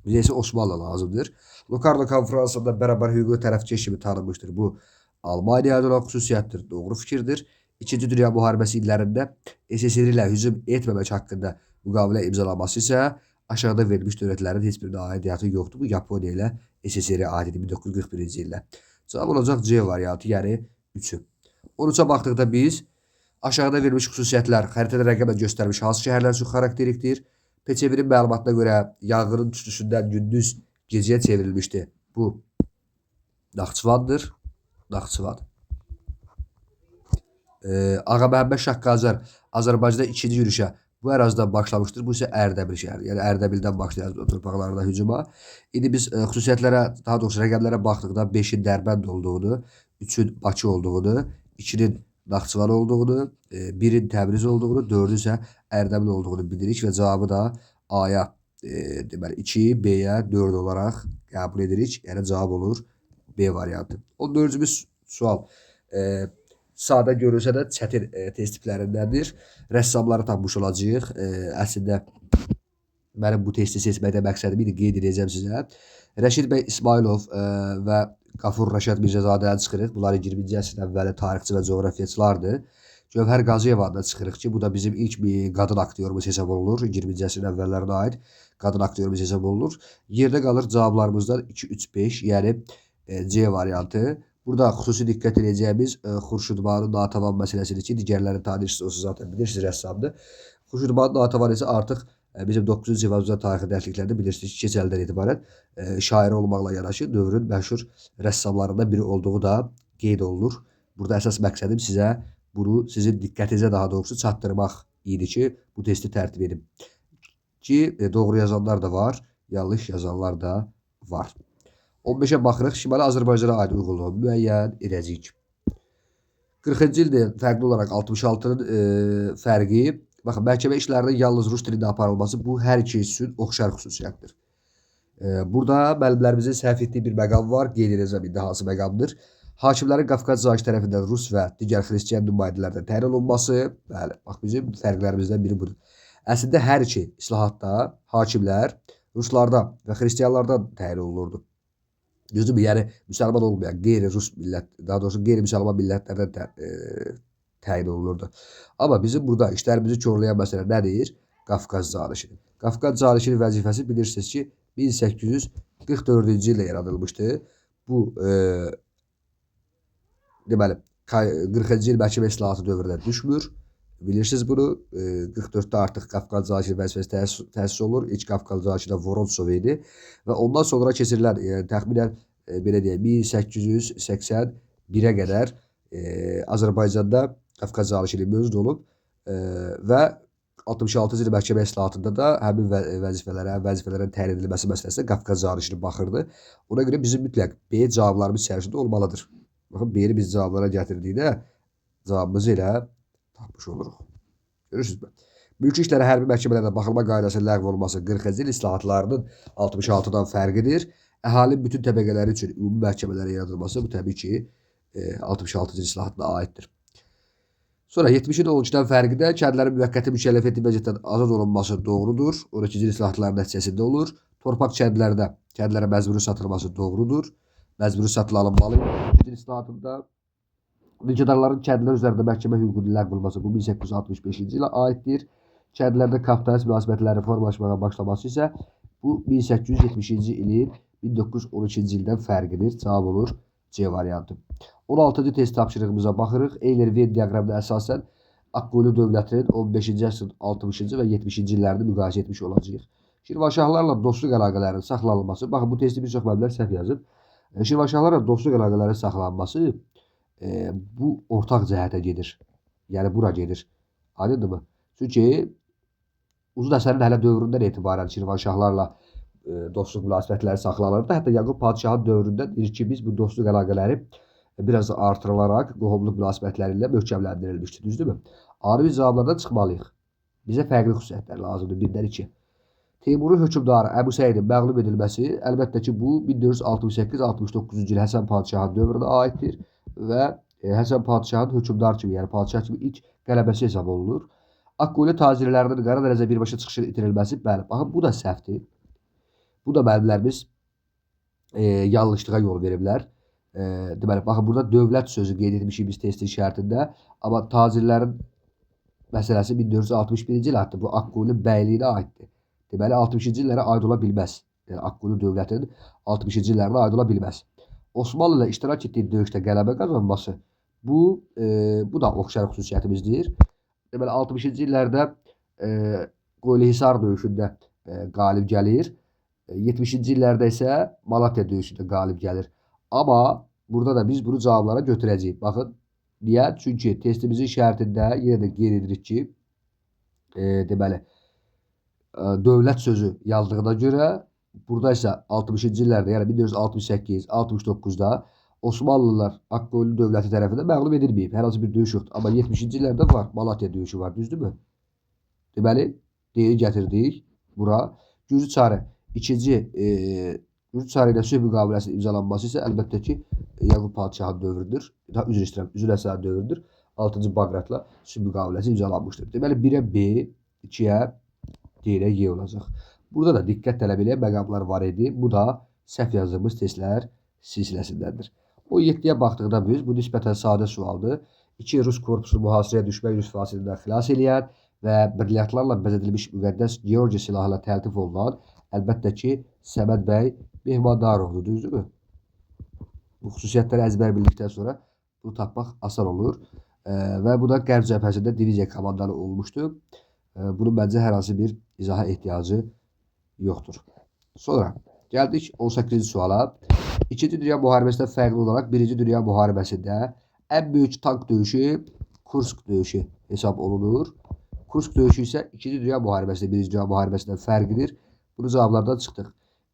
Bizə isə Osmanlı lazımdır. Lokarno konferansında bərabər hüquqi tərəfkeş kimi tanınmışdır. Bu Almaniyada olan xüsusiyyətdir. Doğru fikirdir. İkinci Dünya Müharibəsi illərində SSR ilə hücum etməmək haqqında müqavilə imzalaması isə aşağıda verilmiş dövlətlərin heç birinin aidiyyatı yoxdur. Bu Yaponiya ilə SSR-ə aid idi 1941-ci ildə. Cavab olacaq C variantı, yəni 3-ü. 13-ə baxdıqda biz aşağıda verilmiş xüsusiyyətlər xəritədə rəqəmlə göstərmiş hansı şəhərlər üçün xarakterikdir? PÇV-nin məlumatına görə yanğının tüstüsündən gündüz gecəyə çevrilmişdi. Bu Naxçıvandır. Naxçıvan. Ağa Məhəmməd Şah Qacar Azərbaycanda ikinci yürüşə bu ərazidən başlamışdır. Bu isə Ərdəbil şəhəri. Yəni Ərdəbildən başlayır o torpaqlarına hücuma. İndi biz xüsusiyyətlərə, daha doğrusu rəqəmlərə baxdıqda 5-in Dərbənd olduğunu, 3-ün Bakı olduğunu, 2-nin Naxçıvan olduğunu, 1-in Təbriz olduğunu, 4-ün isə Ərdəbil olduğunu bilirik və cavabı da A-ya, deməli 2, B-yə 4 olaraq qəbul edirik. Yəni cavab olur B variantı. 14-cü sual sadə görünsə də çətin test tiplərindəndir. Rəssamları tapmış olacağıq. Əslində mənim bu testi seçməkdə məqsədim idi, qeyd edəcəm sizə. Rəşid bəy İsmailov və Qafur Rəşad Mirzədadədən çıxırıq. Bunlar 20-ci əsrin əvvəli tarixçi və coğrafiyaçılardır. Gövhər Qaziyevadan çıxırıq ki, bu da bizim ilk bir qadın aktyorumuz hesab olunur. 20-ci əsrin əvvəllərinə aid qadın aktyorumuz hesab olunur. Yerdə qalır cavablarımızdan 2, 3, 5, yəni C variantı. Burada xüsusi diqqət edəcəyimiz Xurşudbanın Natəvan məsələsidir ki, digərləri tanıyırsınız, o siz zaten bilirsiniz, rəssamdır. Xurşudbanın Natəvan isə artıq bizim 9-cu civabımızda tarixi dərsliklərdə bilirsiniz ki, keçəldən etibarən şair olmaqla yanaşı dövrün məşhur rəssamlarından biri olduğu da qeyd olunur. Burada əsas məqsədim sizə bunu sizin diqqətinizə daha doğrusu çatdırmaq idi ki, bu testi tərtib edim. Ki, doğru yazanlar da var, yanlış yazanlar da var. 15-ə baxırıq. Şimali Azərbaycana aid uyğunluğu müəyyən edəcəyik. 40-cı ildə fərqli olaraq 66-nın fərqi, baxın, məhkəmə işlərinin yalnız rus dilində aparılması bu hər iki üçün oxşar xüsusiyyətdir. Burada müəllimlərimizin səhv etdiyi bir məqam var. Qeyd edəcəm indi hansı məqamdır. Hakimlərin Qafqaz Zaqi tərəfindən rus və digər xristian nümayəndələrdən təyin olunması, bəli, bax bizim fərqlərimizdən biri budur. Əslində hər iki islahatda hakimlər ruslardan və xristianlardan təyin olunurdu. Düzdürmü? Yəni müsəlman olmayan qeyri-rus millət, daha doğrusu qeyri-müsəlman millətlərdən təyin olunurdu. Amma bizim burada işlərimizi korlayan məsələ nədir? Qafqaz Zaqisidir. Qafqaz Zaqisinin vəzifəsi bilirsiniz ki, 1844-cü ildə yaradılmışdı. Bu deməli 40-cı il məhkəmə islahatı dövrünə düşmür. Bilirsiniz bunu. 44-də artıq Qafqaz Zaqisinin vəzifəsi təsis olunur. İlk Qafqaz Zaqisi Vorontsov idi və ondan sonra keçirilən, yəni təxminən belə deyək, 1881-ə qədər Azərbaycanda Qafqaz Zaqisinin mövcud olub və 66-cı il məhkəmə islahatında da həmin vəzifələrin təyin edilməsi məsələsinə Qafqaz Zaqisinin baxırdı. Ona görə bizim mütləq B cavablarımız içərisində olmalıdır. Baxın, B-ni biz cavablara gətirdikdə cavabımızı elə tapmış oluruq. Görürsünüzmü? Mülki işlərə hərbi məhkəmələrdə baxılma qaydasının ləğv olunması 40-cı il islahatlarının 66-dan fərqidir. Əhalinin bütün təbəqələri üçün ümumi məhkəmələrin yaradılması bu təbii ki 66-cı il islahatına aiddir. Sonra 70-ci il 12-dən fərqi də kəndlərin müvəqqəti mükəlləfiyyəti vəziyyətdən azad olunması doğrudur. 12-ci il islahatların nəticəsində olur. Torpaq kəndlərdə kəndlərə məcburi satılması doğrudur. Məcburi satılan alınmalı. 12-ci il islahatında mülkədarların kəndlər üzərində məhkəmə hüququnun ləğv olunması bu 1865-ci ilə aiddir. Kəndlərdə kapitalist münasibətlərin formalaşmağa başlaması isə bu 1870-ci ilin 1912-ci ildən fərqidir. Cavab olur C variantı. 16-cı test tapşırığımıza baxırıq. Eyler-Venn diaqramına əsasən Akkuylu dövlətinin 15-ci əsrin 60-cı və 70-ci illərini müqayisə etmiş olacağıq. Şirvanşahlarla dostluq əlaqələrinin saxlanılması, baxın bu testi bir çox müəllimlər səhv yazıb. Şirvanşahlarla dostluq əlaqələrinin saxlanılması bu ortaq cəhətə gedir. Yəni bura gedir. Aydındırmı? Çünki uzun əsərin hələ dövründən etibarən Şirvanşahlarla dostluq münasibətləri saxlanılırdı. Hətta Yaqub Padşahın dövründə deyir ki, biz bu dostluq əlaqələri biraz artırılaraq qohumluq münasibətləri ilə möhkəmləndirilmişdir. Düzdürmü? Ayrı cavablardan çıxmalıyıq. Bizə fərqli xüsusiyyətlər lazımdır. 1-dən 2. Teymuri hökmdarı Əbu Səidin məğlub edilməsi, əlbəttə ki, bu 1468-69-cu il Həsən Padşahın dövrünə aiddir və Həsən Padşahın hökmdar kimi, yəni padşah kimi ilk qələbəsi hesab olunur. Akkuylu tacirlərinin qara dənizə birbaşa çıxışın itirilməsi, bəli, baxın, bu da səhvdir. Bu da müəllimlərimiz yanlışlığa yol veriblər. Deməli, baxın, burada dövlət sözü qeyd etmişik biz testin şərtində, amma tacirlərin məsələsi 1461-ci il haqqında bu Akkuylu bəyliyinə aiddir. Deməli, 60-cı illərə aid ola bilməz. Yəni, Akkuylu dövlətinin 60-cı illərinə aid ola bilməz. Osmanlı ilə iştirak etdiyi döyüşdə qələbə qazanması, bu da oxşar xüsusiyyətimizdir. Deməli, 60-cı illərdə Qoyluhisar döyüşündə qalib gəlir. 70-ci illərdə isə Malatya döyüşündə qalib gəlir. Amma burada da biz bunu cavablara götürəcəyik. Baxın, niyə? Çünki testimizin şərtində yenə də qeyd edirik ki, deməli, dövlət sözü yazdığına görə, burada isə 60-cı illərdə, yəni 1968-69-da Osmanlılar Akkuylu dövləti tərəfindən məğlub edilməyib. Hər hansı bir döyüş yoxdur. Amma 70-ci illərdə var, Malatya döyüşü var, düzdürmü? Deməli, deyil gətirdik bura. Gürcü çarı Gürcü çarı ilə sülh müqaviləsinin imzalanması isə əlbəttə ki, Yaqub Padşahın dövrüdür. Üzr istəyirəm, Üzür Əsədin dövrüdür. 6-cı Baqratla sülh müqaviləsi imzalanmışdır. Deməli, 1-ə B, 2-ə D-ə Y olacaq. Burada da diqqət tələb edən məqamlar var idi. Bu da səhv yazdığımız testlər silsiləsindəndir. 17-yə baxdıqda biz, bu nisbətən sadə sualdır. 2 Rus korpusu mühasirəyə düşmək rüsvasından xilas eləyən və brilyantlarla bəzədilmiş müqəddəs Georgi silahıyla təltif olunan, əlbəttə ki, Səməd bəy Mehmandarovdur, düzdürmü? Bu xüsusiyyətləri əzbər bildikdən sonra bunu tapmaq asan olur. Və bu da Qərb cəbhəsində diviziya komandanı olmuşdur. Bunun məncə hər hansı bir izaha ehtiyacı yoxdur. Sonra gəldik 18-ci suala. 2-ci Dünya müharibəsindən fərqli olaraq 1-ci Dünya müharibəsində ən böyük tank döyüşü Kursk döyüşü hesab olunur. Kursk döyüşü isə 2-ci Dünya müharibəsində 1-ci Dünya müharibəsindən fərqlidir. Bunu cavablardan çıxdıq.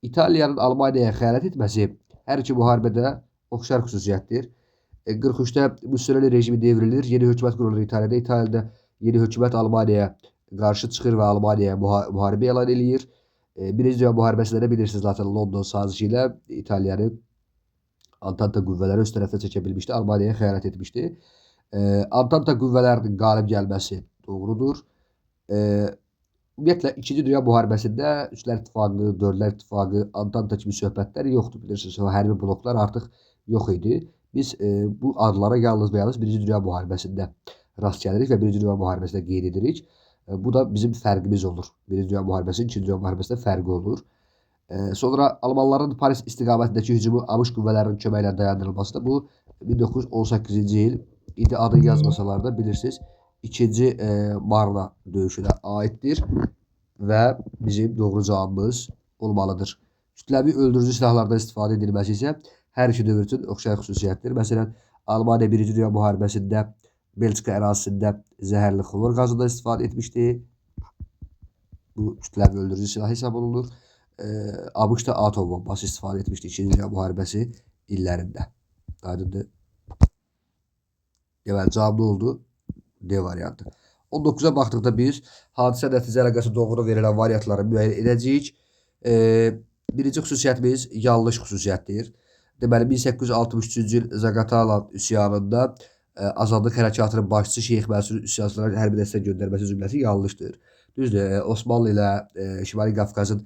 İtaliyanın Almaniyaya xəyanət etməsi Hər iki müharibədə oxşar xüsusiyyətdir. 43-də Mussolini rejimi devrilir, yeni hökumət qurulur İtaliyada. İtaliyada yeni hökumət Almaniyaya qarşı çıxır və Almaniyaya müharibə elan eləyir. Birinci Dünya müharibəsində də bilirsiniz zaten London sazişi ilə İtaliyanı Antanta qüvvələri öz tərəfə çəkə bilmişdi, Almaniyaya xəyanət etmişdi. Antanta qüvvələrinin qalib gəlməsi doğrudur. Ümumiyyətlə 2-ci Dünya müharibəsində Üçlər İttifaqı, Dördlər İttifaqı, Antanta kimi söhbətlər yoxdur, bilirsiniz. O hərbi bloklar artıq yox idi. Biz bu adlara yalnız və yalnız 1-ci Dünya müharibəsində rast gəlirik və 1-ci Dünya müharibəsində qeyd edirik. Bu da bizim fərqimiz olur. 1-ci Dünya müharibəsinin 2-ci Dünya müharibəsində fərqi olur. Sonra Almanların Paris istiqamətindəki hücumu ABŞ qüvvələrinin köməyi ilə dayandırılması da bu 1918-ci il indi adı yazmasalar da bilirsiniz 2-ci Marla döyüşünə aiddir və bizim doğru cavabımız olmalıdır. Kütləvi öldürücü silahlardan istifadə edilməsi isə hər iki dövr üçün oxşar xüsusiyyətdir. Məsələn, Almaniya 1-ci Dünya müharibəsində Belçika ərazisində zəhərli xlor qazından istifadə etmişdi. Bu kütləvi öldürücü silah hesab olunur. ABŞ-da atom bombası istifadə etmişdi 2-ci Dünya müharibəsi illərində. Aydındır. Deməli, cavab nə oldu? D variantı. 19-a baxdıqda biz hadisə nəticə əlaqəsi doğru verilən variantları müəyyən edəcəyik. Birinci xüsusiyyətimiz yanlış xüsusiyyətdir. Deməli, 1863-cü il Zaqatala üsyanında Azadlıq Hərəkatının başçısı Şeyx Mənsur üsyançılara hərbi dəstək göndərməsi cümləsi yanlışdır. Düzdür, Osmanlı ilə Şimali Qafqazın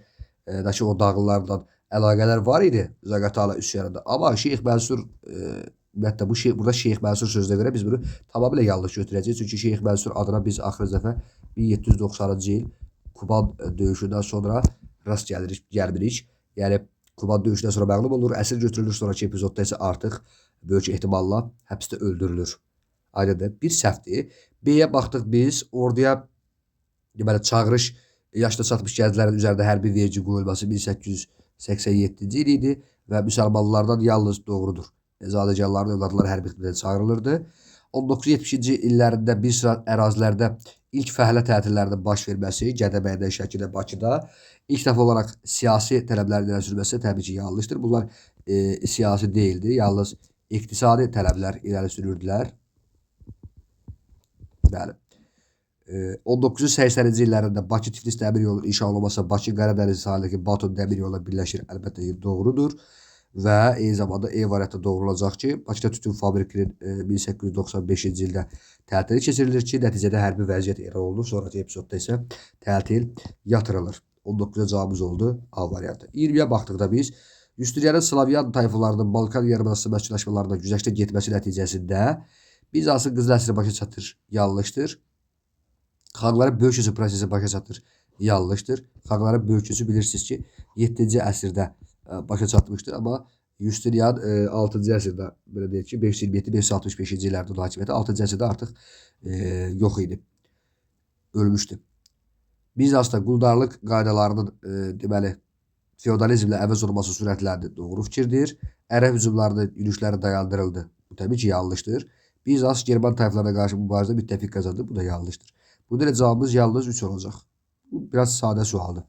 o dağlılarla əlaqələr var idi Zaqatala üsyanında. Amma Şeyx Mənsur, ümumiyyətlə burada Şeyx Mənsur sözünə görə biz bunu tamamilə yanlış götürəcəyik. Çünki Şeyx Mənsur adına biz axırıncı dəfə 1790-cı il Kuban döyüşündən sonra rast gəlmirik. Yəni Kuban döyüşündən sonra məğlub olur, əsir götürülür, sonraki epizodda isə artıq böyük ehtimalla həbsdə öldürülür. Aydındır. Bir səhvdir. B-yə baxdıq biz, orduya deməli çağırış yaşına çatmış gənclərin üzərində hərbi vergi qoyulması 1887-ci il idi və müsəlmanlardan yalnız doğrudur. Zadəganların övladları hərbi xidmətə çağırılırdı. 1970-ci illərində bir sıra ərazilərdə ilk fəhlə tətillərinin baş verməsi, Gədəbəydə, Şəkidə, Bakıda ilk dəfə olaraq siyasi tələblərin irəli sürülməsi təbii ki, yanlışdır. Bunlar siyasi deyildi, yalnız iqtisadi tələblər irəli sürürdülər. Bəli. 1980-ci illərində Bakı-Tiflis dəmir yolu inşa olunmasa Bakı-Qaradəniz sahilindəki Batum dəmir yolu birləşir. Əlbəttə doğrudur. Və eyni zamanda E variantı doğru olacaq ki, Bakıda tütün fabrikinin 1895-ci ildə tətili keçirilir ki, nəticədə hərbi vəziyyət elan olunur. Sonraki epizodda isə tətil yatırılır. 19-a cavabımız oldu A variantı. 20-yə baxdıqda biz Justinianın Slavyan tayfalarının Balkan yarımadası məskunlaşmalarına güzəştə getməsi nəticəsində Bizansın qızıl əsri başa çatır. Yanlışdır. Xalqların böyük köçü prosesi başa çatır. Yanlışdır. Xalqların böyük köçü bilirsiniz ki 7-ci əsrdə başa çatmışdır. Amma Justinian 6-cı əsrdə belə deyək ki 527-565-ci illərdə onun hakimiyyəti 6-cı əsrdə artıq yox idi. Ölmüşdü. Bizansda quldarlıq qaydalarının deməli feodalizmlə əvəz olunması sürətləndi. Doğru fikirdir. Ərəb hücumlarının yürüşləri dayandırıldı. Bu təbii ki yanlışdır. Bizans German tayfalarına qarşı mübarizədə müttəfiq qazandı. Bu da yanlışdır. Burada da cavabımız yalnız 3 olacaq. Bu biraz sadə sualdır.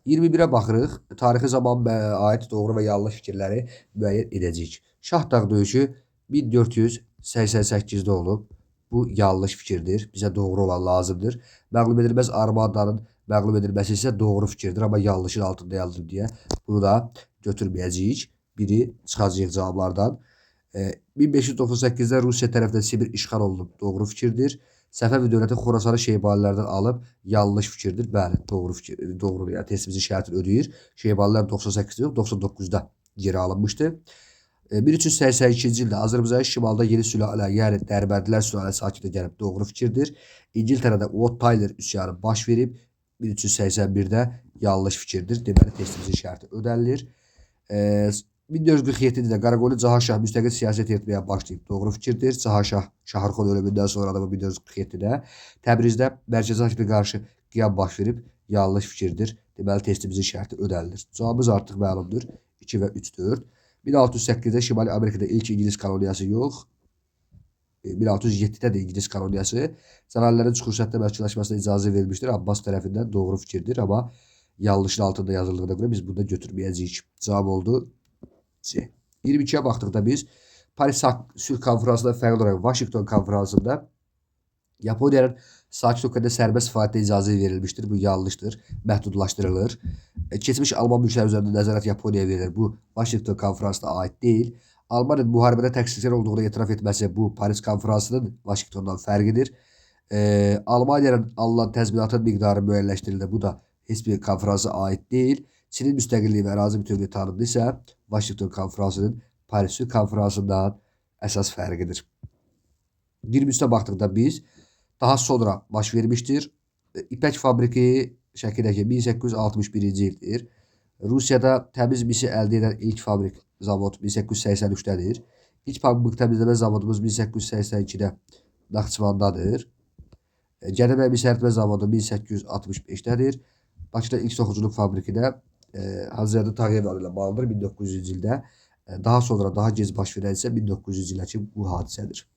21-ə baxırıq. Tarixi zamana aid doğru və yanlış fikirləri müəyyən edəcəyik. Şahdağ döyüşü 1488-də olub. Bu yanlış fikirdir. Bizə doğru olan lazımdır. Məğlub edilməz Armadanın məğlub edilməsi isə doğru fikirdir. Amma yanlışın altında yazılır deyə bunu da götürməyəcəyik. Biri çıxacaq cavablardan. 1598-də Rusiya tərəfindən Sibir işğal olunub. Doğru fikirdir. Səfəvi dövləti Xorasanı Şeybanilərdən alıb. Yanlış fikirdir. Bəli, doğru fikir. Doğrudur. Yəni testimizin şərtini ödəyir. Şeybanilər 98-də yox, 99-da geri alınmışdı. 1382-ci ildə Azərbaycanın şimalda yeni sülalə, yəni Dərbəndilər sülaləsi hakimiyyətə gəlib. Doğru fikirdir. İngiltərədə Wat Tyler üsyanı baş verib. 1381-də yanlış fikirdir. Deməli, testimizin şərti ödənilir. 1447-də Qaraqoylu Cahanşah müstəqil siyasət etməyə başlayıb. Doğru fikirdir. Cahanşah Şaharxon ölümündən sonra da 1447-də Təbrizdə mərkəzi hakimiyyətə qarşı qiyam baş verib. Yanlış fikirdir. Deməli, testimizin şərti ödənilir. Cavabımız artıq məlumdur. 2 və 3, 4. 1608-də Şimali Amerikada ilk İngilis koloniyası yox. 1607-də də İngilis koloniyası Cənalilərin çuxur səthdə məskunlaşmasına icazə verilmişdir. Abbas tərəfindən doğru fikirdir. Amma yanlışın altında yazıldığına görə biz burada götürməyəcəyik. Cavab oldu C. 22'ye baxdıqda biz Paris Sülh Konfransından fərqli olaraq Washington Konfransında Yaponiyanın sakit ölkədə sərbəst fəaliyyətə icazə verilmişdir. Bu yanlışdır, məhdudlaşdırılır. Keçmiş Alman mülkləri üzərində nəzarət Yaponiyaya verilir. Bu Washington Konfransına aid deyil. Almaniyanın müharibədə təqsirkar olduğunu etiraf etməsi bu Paris Konfransının Washingtondan fərqidir. Almaniyanın alınan təzminatın miqdarı müəyyənləşdirildi. Bu da heç bir konfransa aid deyil. Çinin müstəqilliyi və ərazi bütövlüyü tanındı isə Washington Konfransının Paris Sülh Konfransından əsas fərqidir. 23-də baxdıqda biz daha sonra baş vermişdir. İpək fabriki şəkildəki 1861-ci ildir. Rusiyada təmiz misi əldə edən ilk fabrik zavod 1883-dədir. İlk pambıq təmizləmə zavodumuz 1882-də Naxçıvandadır. Gədə mis əritmə zavodu 1865-dədir. Bakıda ilk toxuculuq fabriki də Hacızadə Tağıyev adı ilə bağlıdır 1900-cü ildə. Daha sonra daha gec baş verən isə 1900-cü ilədəki bu hadisədir.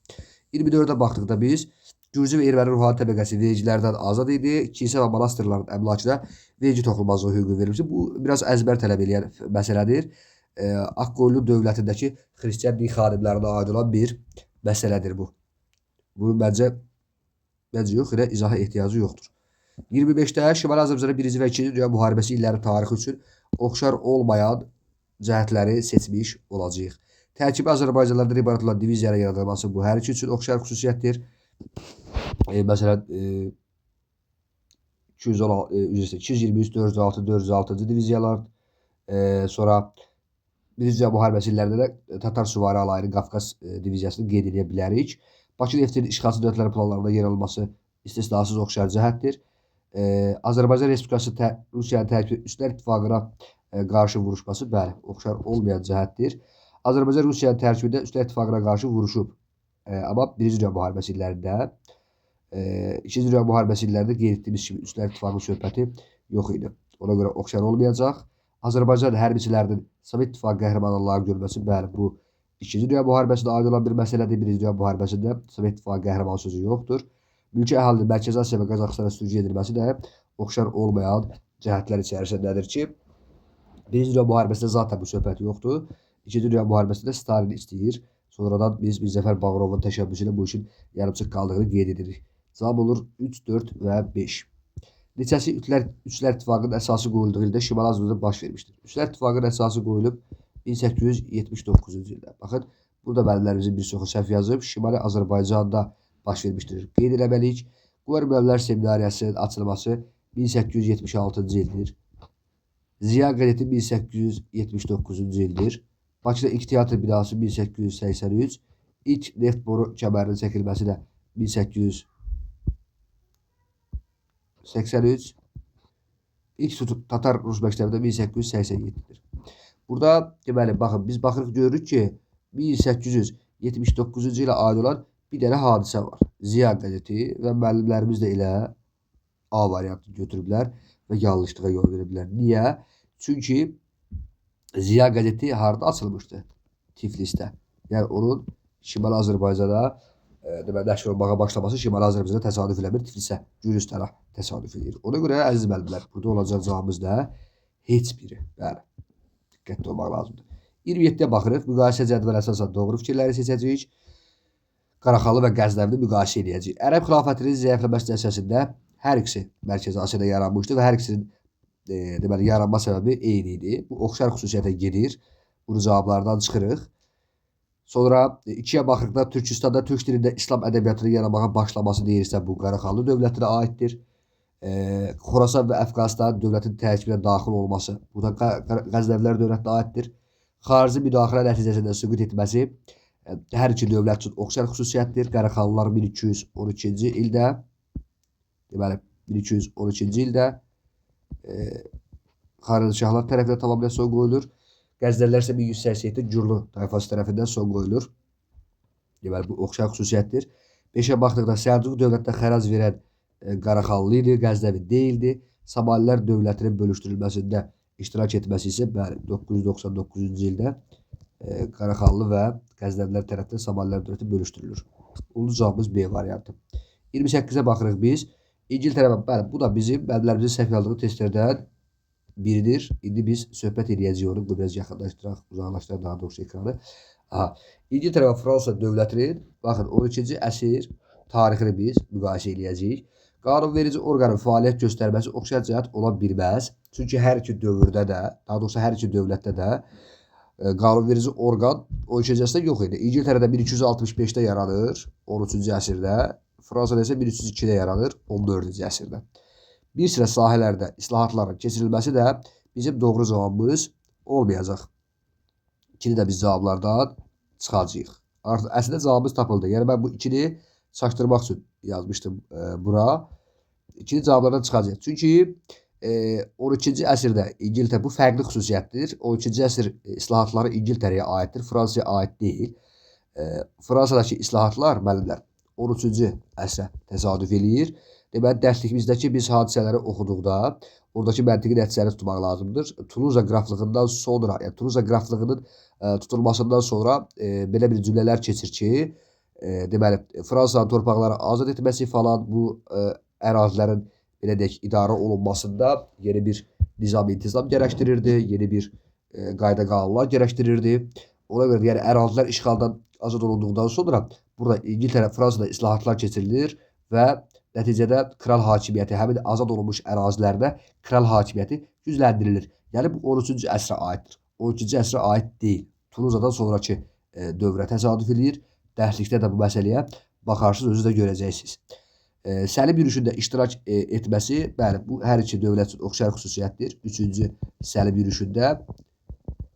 24-də baxdıqda biz Gürcü və Erməni ruhani təbəqəsi vergilərdən azad idi. Kilsə və monastırların əmlakına vergi toxunulmazlığı hüququ verilmişdir. Bu biraz əzbər tələb edən məsələdir. Ağqoyunlu dövlətindəki xristian din xadimlərinə aid olan bir məsələdir bu. Bu məncə yox, elə izaha ehtiyacı yoxdur. 25-də Şimali Azərbaycanın 1-ci və 2-ci Dünya müharibəsi illəri tarixi üçün oxşar olmayan cəhətləri seçmiş olacağıq. Tərkibi Azərbaycanlardan ibarət olan diviziyanın yaradılması bu hər iki üçün oxşar xüsusiyyətdir. Məsələn 223, 406, 406-cı diviziyalar, sonra 1-ci Dünya müharibəsi illərində də Tatar Süvari Alayının Qafqaz diviziyasını qeyd edə bilərik. Bakı neftinin işğalçı dövlətlərin planlarında yer alması istisnasız oxşar cəhətdir. Azərbaycan Respublikası Rusiyanın tərkibi Üslər İttifaqına qarşı vuruşması bəli, oxşar olmayan cəhətdir. Azərbaycan Rusiyanın tərkibində Üslər İttifaqına qarşı vuruşub. Amma 1-ci Dünya müharibəsi illərində, 2-ci Dünya müharibəsi illərində qeyd etdiyimiz kimi Üslər İttifaqı söhbəti yox idi. Ona görə oxşar olmayacaq. Azərbaycan hərbiçilərinin Sovet İttifaqı qəhrəmanlarının görülməsi bəli, bu 2-ci Dünya müharibəsinə aid olan bir məsələdir. 1-ci Dünya müharibəsində Sovet İttifaqı qəhrəman sözü yoxdur. Mülki əhalinin Mərkəzi Asiya və Qazaxıstana sürgün edilməsi də oxşar olmayan cəhətlər içərisindədir ki, 1-ci Dünya müharibəsində zaten bu söhbət yoxdur. 2-ci Dünya müharibəsində Stalin istəyir. Sonradan biz Mirzəfər Bağırovun təşəbbüsü ilə bu işin yarımçıq qaldığını qeyd edirik. Cavab olur 3, 4 və 5. Neçəsi Üslər İttifaqının əsası qoyulduğu ildə Şimali Azərbaycanda baş vermişdir. Üslər İttifaqının əsası qoyulub 1879-cu ildə. Baxın, burada müəllimlərimizin bir çoxu səhv yazıb. Şimali Azərbaycanda baş vermişdir. Qeyd eləməliyik. Quvar Müəllimlər Seminariyasının açılması 1876-cı ildir. Ziya qəzeti 1879-cu ildir. Bakıda İlk Teatr binası 1883. İlk neft boru kəmərinin çəkilməsi də 1883. İlk Tatar Rus məktəbində 1887-dir. Burada deməli, baxın, biz baxırıq, görürük ki, 1879-cu ilə aid olan bir dənə hadisə var. Ziya qəzeti və müəllimlərimiz də elə A variantını götürüblər və yanlışlığa yol veriblər. Niyə? Çünki Ziya qəzeti harada açılmışdı? Tiflisdə. Yəni onun Şimali Azərbaycana nəşr olmağa başlaması Şimali Azərbaycana təsadüf eləmir, Tiflisə, Gürcüstana təsadüf edir. Ona görə əziz müəllimlər, burada olacaq cavabımız da heç biri. Bəli, diqqətli olmaq lazımdır. 27-yə baxırıq, müqayisə cədvəl əsasən doğru fikirləri seçəcəyik. Qaraxanlı və Qəznəvini müqayisə edəcəyik. Ərəb xilafətinin zəifləməsi nəticəsində hər ikisi Mərkəzi Asiyada yaranmışdı və hər ikisinin deməli, yaranma səbəbi eyni idi. Bu, oxşar xüsusiyyətə gedir. Bunu cavablardan çıxırıq. Sonra 2-yə baxırıqda Türkistanda türk dilində İslam ədəbiyyatının yaranmağa başlaması deyirsə, bu Qaraxanlı dövlətinə aiddir. Xorasan və Əfqanistan dövlətin tərkibinə daxil olması, bu da Qəznəvilər dövlətinə aiddir. Xarici müdaxilə nəticəsində süqut etməsi hər iki dövlət üçün oxşar xüsusiyyətdir. Qaraxanlılar 1212-ci ildə, deməli, 1212-ci ildə Xarəzmşahlar tərəfindən tamamilə son qoyulur. Qəznəlilər isə 1187-də Gürlü tayfası tərəfindən son qoyulur. Deməli, bu oxşar xüsusiyyətdir. 5-ə baxdıqda Səlcuq dövlətdə xərac verən Qaraxanlı idi, Qəznəvi deyildi. Samanilər dövlətinin bölüşdürülməsində iştirak etməsi isə 999-cu ildə Qaraxanlı və Qəznəvilər tərəfindən Samanilər dövləti bölüşdürülür. Onun cavabımız B variantı. 28-ə baxırıq biz. İngiltərə, bəli, bu da bizim müəllimlərimizin səhv yazdığı testlərdən 1'dir. İndi biz söhbət edəcəyik onu. Bu biraz yaxınlaşdıraq, uzaqlaşdıraq daha doğrusu ekranı. Aha. İngiltərə və Fransa dövlətinin baxın 12-ci əsr tarixini biz müqayisə edəcəyik. Qanunverici orqanın fəaliyyət göstərməsi oxşar cəhət ola bilməz. Çünki hər iki dövrdə də, daha doğrusu hər iki dövlətdə də qanunverici orqan 12-ci əsrdə yox idi. İngiltərədə 1265-də yaranır, 13-cü əsrdə. Fransada isə 1302-də yaranır, 14-cü əsrdə. Bir sıra sahələrdə islahatların keçirilməsi də bizim doğru cavabımız olmayacaq. İkini də biz cavablardan çıxacağıq. Artıq əslində cavabımız tapıldı. Yəni mən bu ikini çaşdırmaq üçün yazmışdım bura. İkini cavablardan çıxacaq. Çünki 12-ci əsrdə İngiltərə bu fərqli xüsusiyyətdir. 12-ci əsr islahatları İngiltərəyə aiddir, Fransaya aid deyil. Fransadakı islahatlar müəllimlər 13-cü əsrə təsadüf eləyir. Deməli, dərslikimizdəki biz hadisələri oxuduqda oradakı məntiqi nəticəni tutmaq lazımdır. Tuluza qraflığından sonra, yəni Tuluza qraflığının tutulmasından sonra belə bir cümlələr keçir ki, deməli, Fransanın torpaqları azad etməsi falan bu ərazilərin belə deyək, idarə olunmasında yeni bir nizam-intizam gərəkdirirdi, yeni bir qayda-qanunlar gərəkdirirdi. Ona görə yəni ərazilər işğaldan azad olunduqdan sonra burada İngiltərə, Fransada islahatlar keçirilir və nəticədə kral hakimiyyəti, həmin azad olunmuş ərazilərdə kral hakimiyyəti gücləndirilir. Yəni bu 13-cü əsrə aiddir. 12-ci əsrə aid deyil. Tuluzadan sonraki dövrə təsadüf edir. Dərslikdə də bu məsələyə baxarsınız, özünüz də görəcəksiniz. Səlim yürüşündə iştirak etməsi, bəli, bu hər iki dövlət üçün oxşar xüsusiyyətdir. 3-cü Səlim yürüşündə,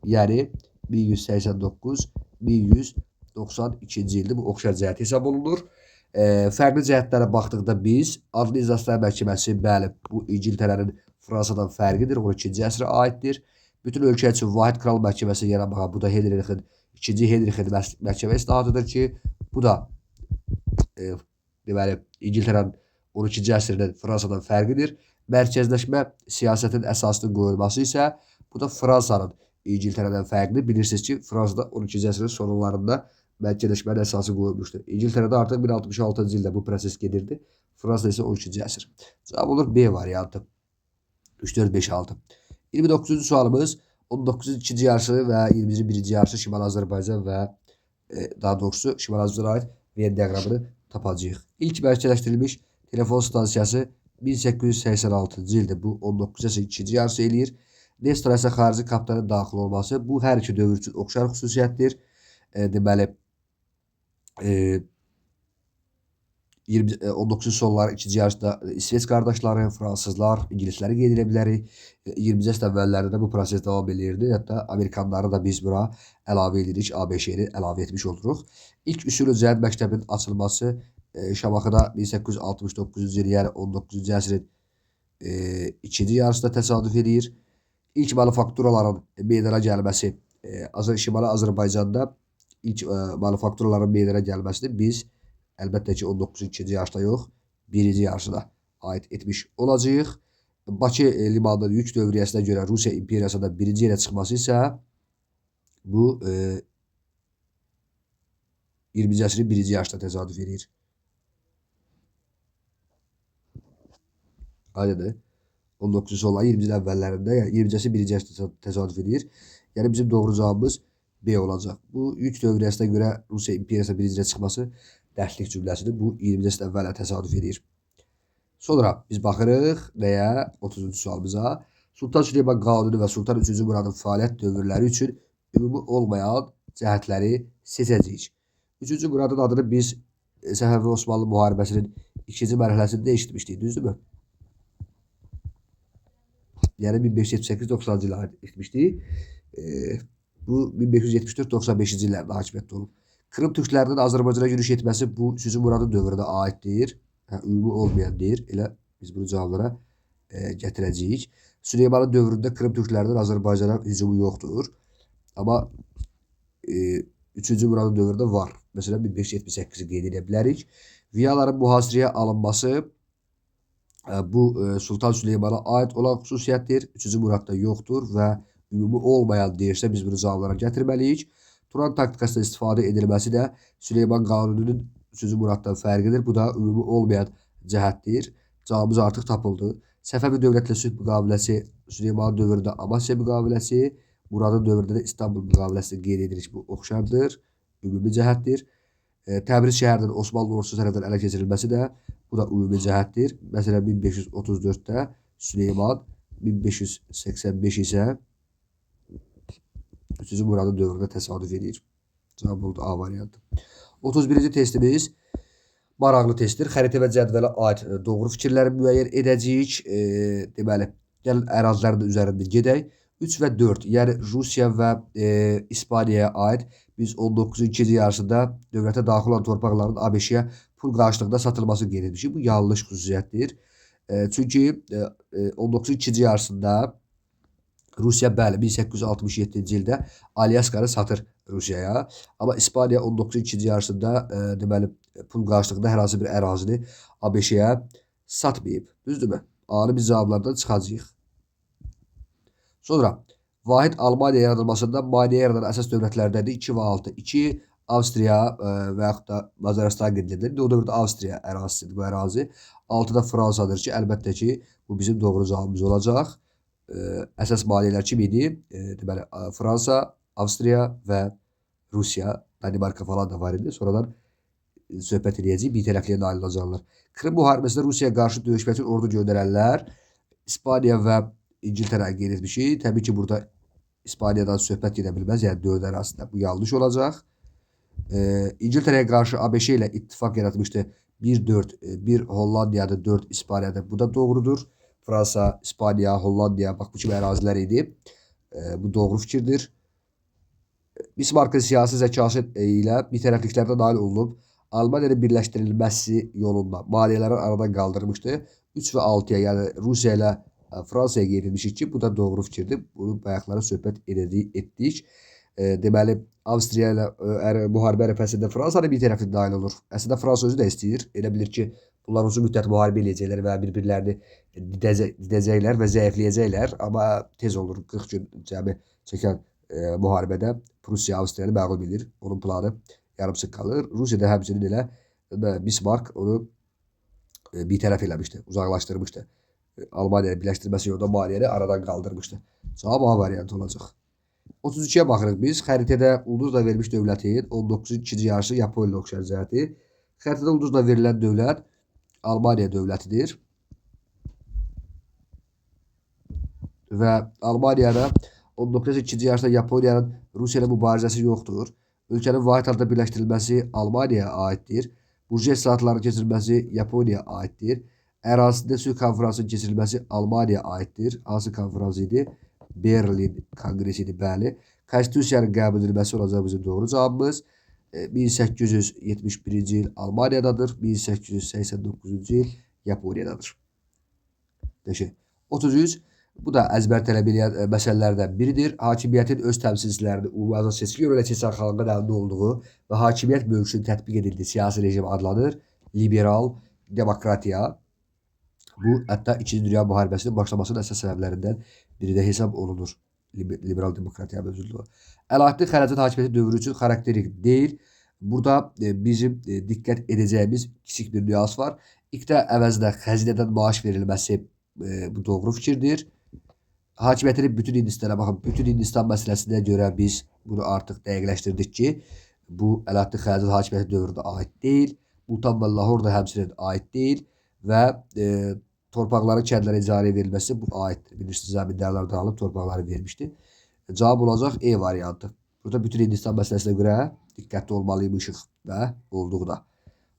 yəni 1189-1192-ci ildə bu oxşar cəhət hesab olunur. Fərqli cəhətlərə baxdıqda biz adlı iclaslar məhkəməsi, bəli, bu İngiltərənin Fransadan fərqidir, 12-ci əsrə aiddir. Bütün ölkə üçün vahid kral məhkəməsi yaranmağa, bu da Henrixin, 2-ci Henrixin məhkəmə islahatıdır ki, bu da deməli İngiltərənin 12-ci əsrdə Fransadan fərqidir. Mərkəzləşmə siyasətin əsasının qoyulması isə bu da Fransanın İngiltərədən fərqlidir. Bilirsiniz ki, Fransada 12-ci əsrin sonlarında mərkəzləşmənin əsası qoyulmuşdur. İngiltərədə artıq 1066-cı ildə bu proses gedirdi. Fransada isə 12-ci əsr. Cavab olur B variantı. 3, 4, 5, 6. 29-cu sualımız 19-cu ikinci yarışı və 20-ci birinci yarışı Şimali Azərbaycan və daha doğrusu Şimali Azərbaycana aid Venn diaqramını tapacağıq. İlk mərkəzləşdirilmiş telefon stansiyası 1886-cı ildə bu 19-cu əsrin ikinci yarışı eləyir. Nestor isə xarici kapitalın daxil olması bu hər iki dövr üçün oxşar xüsusiyyətdir. Deməli 19-cu sonları ikinci yarışda İsveç qardaşları, fransızlar, ingilisləri qeyd edə bilərik. 20-ci əsr əvvəllərində bu proses davam edirdi. Hətta Amerikanları da biz bura əlavə edirik, ABC-ni əlavə etmiş oluruq. İlk üsulü cəhət məktəbinin açılması Şamaxıda 1869-cu il, yəni 19-cu əsrin ikinci yarısında təsadüf edir. İlk manufakturaların meydana gəlməsi Şimali Azərbaycanda ilk manufakturaların meydana gəlməsini biz əlbəttə ki 19-cu ikinci yarışda yox, birinci yarışda aid etmiş olacağıq. Bakı limanının yük dövriyyəsinə görə Rusiya imperiyasında birinci yerə çıxması isə bu 20-ci əsrin birinci yarışda təsadüf edir. Aynıdır. 19-cu sonları 20-ci əvvəllərində, yəni 20-ci əsrin birinci yarışda təsadüf edir. Yəni bizim doğru cavabımız B olacaq. Bu yük dövriyyəsinə görə Rusiya imperiyasına birinci yerə çıxması dərslik cümləsidir. Bu 20-ci əsr əvvələ təsadüf edir. Sonra biz baxırıq nəyə? 30-cu sualımıza. Sultan Süleyman Qanuni və Sultan 3-cü Muradın fəaliyyət dövrləri üçün ümumi olmayan cəhətləri seçəcəyik. 3-cü Muradın adını biz Səfəvi Osmanlı müharibəsinin ikinci mərhələsində eşitmişdik, düzdürmü? Yəni 1578-90-cı illərdə eşitmişdik. Bu 1574-95-ci illərdə hakimiyyətdə olub. Krım türklərinin Azərbaycana yürüş etməsi bu 3-cü Muradın dövründə aiddir. Ümumi olmayan deyir. Elə biz bunu cavablara gətirəcəyik. Süleymanın dövründə Krım türklərinin Azərbaycana hücumu yoxdur. Amma 3-cü Muradın dövründə var. Məsələn 1578-i qeyd edə bilərik. Viyaların mühasirəyə alınması bu Sultan Süleymana aid olan xüsusiyyətdir. 3-cü Muradda yoxdur və ümumi olmayan deyirsə biz bunu cavablara gətirməliyik. Turan taktikasından istifadə edilməsi də Süleyman Qanuninin 3-cü Muraddan fərqidir. Bu da ümumi olmayan cəhətdir. Cavabımız artıq tapıldı. Səfəvi dövlətlə sülh müqaviləsi Süleyman dövründə Amasya müqaviləsi, Muradın dövründə də İstanbul müqaviləsi qeyd edirik. Bu oxşardır, ümumi cəhətdir. Təbriz şəhərinin Osmanlı ordusu tərəfindən ələ keçirilməsi də bu da ümumi cəhətdir. Məsələn 1534-də Süleyman, 1585 isə 3-cü Muradın dövründə təsadüf edir. Cavab oldu A variantı. 31-ci testimiz maraqlı testdir. Xəritə və cədvələ aid doğru fikirləri müəyyən edəcəyik. Deməli, gəlin ərazilərin üzərində gedək. 3 və 4, yəni Rusiya və İspaniyaya aid biz 19-cu ikinci yarısında dövlətə daxil olan torpaqların ABŞ-yə pul qarşılığında satılması qeyd etmişik. Bu yanlış xüsusiyyətdir. Çünki 19-cu ikinci yarısında Rusiya bəli 1867-ci ildə Alyaskanı satır Rusiyaya. Amma İspaniya 19-cu ikinci yarısında deməli pul qarşılığında hər hansı bir ərazini ABŞ-yə satmayıb. Düzdürmü? A-nı biz cavablardan çıxacağıq. Sonra vahid Almaniya yaradılmasında maneə yaradan əsas dövlətlərdəndir 2 və 6. 2 Avstriya və yaxud da Macaristan qeyd edilir. O dövrdə Avstriya ərazisidir bu ərazi. 6 da Fransadır ki, əlbəttə ki, bu bizim doğru cavabımız olacaq. Əsas maneələr kim idi? Deməli, Fransa, Avstriya və Rusiya, Danimarka falan da var idi. Sonradan söhbət edəcəyik, bir tərəfliyə nail olacaqlar. Krim müharibəsində Rusiyaya qarşı döyüşmək üçün ordu göndərənlər İspaniya və İngiltərə qeyd etmişik. Təbii ki, burada İspaniyadan söhbət gedə bilməz, yəni 4 arasında bu yanlış olacaq. İngiltərəyə qarşı ABŞ ilə ittifaq yaratmışdı. 1-4, 1 Hollandiyadır, 4 İspaniyadır. Bu da doğrudur. Fransa, İspaniya, Hollandiya, bax bu kimi ərazilər idi. Bu doğru fikirdir. Bismarckın siyasi zəkası ilə bitərəfliklərdə nail olunub. Almaniyanın birləşdirilməsi yolunda maneələrin aradan qaldırmışdı. 3 və 6-ya, yəni Rusiya ilə Fransaya qeyd etmişik ki, bu da doğru fikirdir. Bunu bayaqlara söhbət etdik. Deməli, Avstriya ilə müharibə ərəfəsində Fransanın bir tərəfi nail olur. Əslində Fransa özü də istəyir. Elə bilir ki, bunlar uzun müddət müharibə eləyəcəklər və bir-birlərini didəcəklər və zəifləyəcəklər. Amma tez olur, 40 gün cəmi çəkən müharibədə Prusiya Avstriyanı məğlub edir. Onun planı yarımçıq qalır. Rusiyada həmçinin elə Bismarck onu bir tərəf eləmişdi, uzaqlaşdırmışdı. Almaniyanın birləşdirməsi yolunda maneəni aradan qaldırmışdı. Cavab A variantı olacaq. 32-yə baxırıq biz. Xəritədə ulduzla verilmiş dövlətin 19-cu ikinci yarısı Yaponiya oxşar cəhəti. Xəritədə ulduzla verilən dövlət Almaniya dövlətidir. Və Almaniyada 19-cu ikinci yarısda Yaponiyanın Rusiya ilə mübarizəsi yoxdur. Ölkənin vahid halda birləşdirilməsi Almaniyaya aiddir. Burjet saatlarının keçirilməsi Yaponiyaya aiddir. Ərazisində sülh konferansının keçirilməsi Almaniyaya aiddir. Hansı konferans idi? Berlin konqresi idi, bəli. Konstitusiyanın qəbul edilməsi olacaq bizim doğru cavabımız. 1871-ci il Almaniyadadır. 1889-cu il Yaponiyadadır. 33. Bu da əzbər tələb edən məsələlərdən biridir. Hakimiyyətin öz təmsilçilərini ümumi seçki yolu ilə seçən xalqın əlində olduğu və hakimiyyət mövqüsünün tətbiq edildiyi siyasi rejim adlanır. Liberal demokratiya. Bu, hətta 2-ci Dünya müharibəsinin başlamasının əsas səbəblərindən biri də hesab olunur. Liberal demokratiya mövcudluğu. Əlahidli xəracat hakimiyyəti dövrü üçün xarakterik deyil. Burada bizim diqqət edəcəyimiz kiçik bir nüans var. İqta əvəzinə xəzinədən maaş verilməsi bu doğru fikirdir. Hakimiyyətinin bütün Hindistan'a baxın, bütün Hindistan məsələsinə görə biz bunu artıq dəqiqləşdirdik ki, bu əlahidli xəracat hakimiyyəti dövrünə aid deyil. Multan və Lahor da həmçinin aid deyil və torpaqların kəndlərə icarəyə verilməsi bu aiddir. Bilirsiniz, zəmindarlardan alıb torpaqları vermişdi. Cavab olacaq E variantı. Burada bütün Hindistan məsələsinə görə diqqətli olmalıymışıq və olduğuna.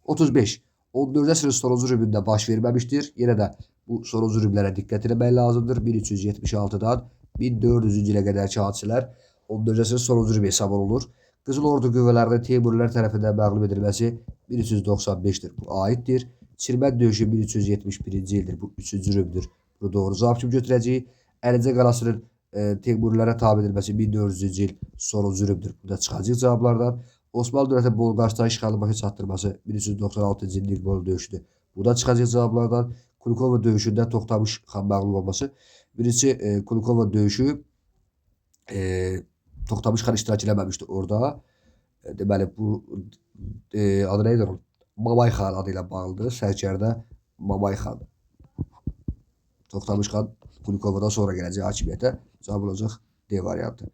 35. 14-cü əsrin sonuncu rübündə baş verməmişdir. Yenə də bu sonuncu rüblərə diqqət etmək lazımdır. 1376-dan 1400-cü ilə qədərki hadisələr 14-cü əsrin sonuncu rübü hesab olunur. Qızıl Ordu qüvvələrinin Teymurilər tərəfindən məğlub edilməsi 1395-dir. Bu aiddir. Çirmən döyüşü 1371-ci ildir. Bu 3-cü rübdür. Bu doğru cavab kimi götürəcəyik. Əlincə qalasının Teymurilərə tabi edilməsi 1400-cü il sonuncu rübdür. Bu da çıxacaq cavablardan. Osmanlı dövləti Bolqaristan işğalını başa çatdırması 1396-cı illik Bolu döyüşüdür. Bu da çıxacaq cavablardan. Kulukova döyüşündə Toxtamış xan məğlub olması. Birincisi Kulukova döyüşü Toxtamış xan iştirak eləməmişdi orada. Deməli bu adı neydi onun? Mamay xan adı ilə bağlıdır. Sərkərdə Mamay xan Toxtamış xan Kulikovadan sonra gələcək hakimiyyətə. Cavab olacaq D variantı.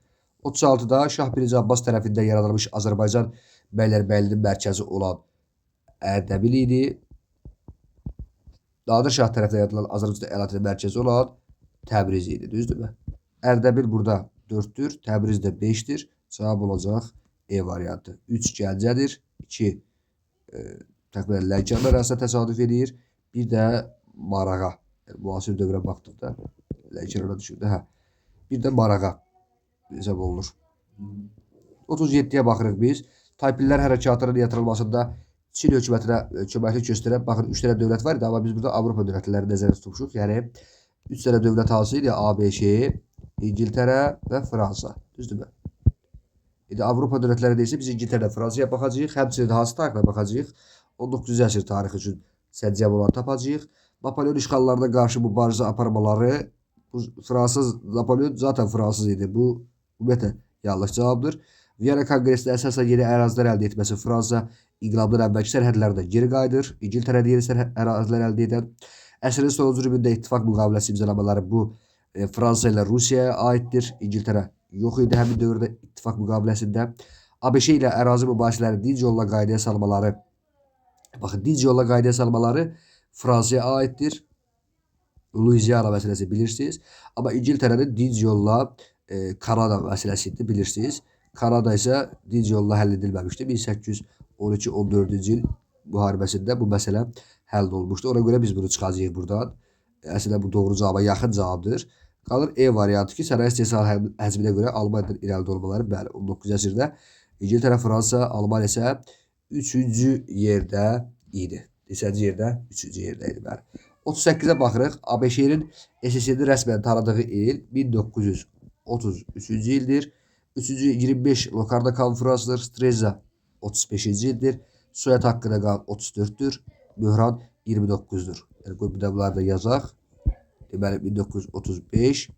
36-da Şah 1. Abbas tərəfindən yaradılmış Azərbaycan bəylərbəyliğinin mərkəzi olan Ərdəbil idi. Nadir Şah tərəfindən yaradılan Azərbaycan əyaletinin mərkəzi olan Təbriz idi. Düzdürmü? Ərdəbil burada 4-dür, Təbriz də 5-dir. Cavab olacaq E variantı. 3 Gəncədir, 2 təqribən Lənkəran arasında təsadüf edir. Bir də Marağa. Yəni, müasir dövrə baxdıqda Lənkərana düşürdü. Hə. Bir də Marağa hesab olunur. 37-yə baxırıq biz. Taypillər hərəkatının yatırılmasında Çin hökumətinə köməklik göstərən, baxın 3 dənə dövlət var idi, amma biz burada Avropa dövlətləri nəzərdə tutmuşuq. Yəni 3 dənə dövlət hansı idi? ABC, İngiltərə və Fransa. Düzdürmü? İndi Avropa dövlətləri deyilsə biz İngiltərə, Fransaya baxacağıq. Həmçinin hansı tarixlə baxacağıq? 19-cu əsr tarixi üçün səciyyəvi olan tapacağıq. Napolyon işğallarına qarşı mübarizə aparmaları, bu Fransız, Napolyon zaten Fransız idi. Bu ümumiyyətlə yanlış cavabdır. Viyana Konqresində əsasən yeni ərazilər əldə etməsi Fransa inqilabdan əvvəlki sərhədlərdə geri qayıdır. İngiltərə yeni ərazilər əldə edən. Əsrin sonuncu rübündə ittifaq müqaviləsi imzalamaları bu Fransa ilə Rusiyaya aiddir. İngiltərə yox idi həmin dövrdə ittifaq müqaviləsində. ABŞ ilə ərazi mübahisələri dinc yolla qaydaya salmaları, baxın, dinc yolla qaydaya salmaları Fransaya aiddir. Louisiana məsələsi bilirsiniz. Amma İngiltərənin dinc yolla Kanada məsələsidir, bilirsiniz. Kanada isə dinc yolla həll edilməmişdi. 1812-14-cü il müharibəsində bu məsələ həll olmuşdu. Ona görə biz bunu çıxacağıq buradan. Əslində bu doğru cavaba yaxın cavabdır. Qalır E variantı ki, sənaye istehsal həcminə görə Almaniyadan irəlidə olmaları. Bəli, 19-cu əsrdə İngiltərə, Fransa, Almaniya isə 3-cü yerdə idi. Neçənci yerdə? 3-cü yerdə idi. Bəli. 38-ə baxırıq. ABŞ-nin SSR-ni rəsmən tanıdığı il 1933-cü ildir. 3-cü 25 Lokarno konferansıdır. Streza 35-ci ildir. Soyad haqqında qanun 34-dür. Böhran 29-dur. Yəni qoy bir də bunları da yazaq. Deməli 1935,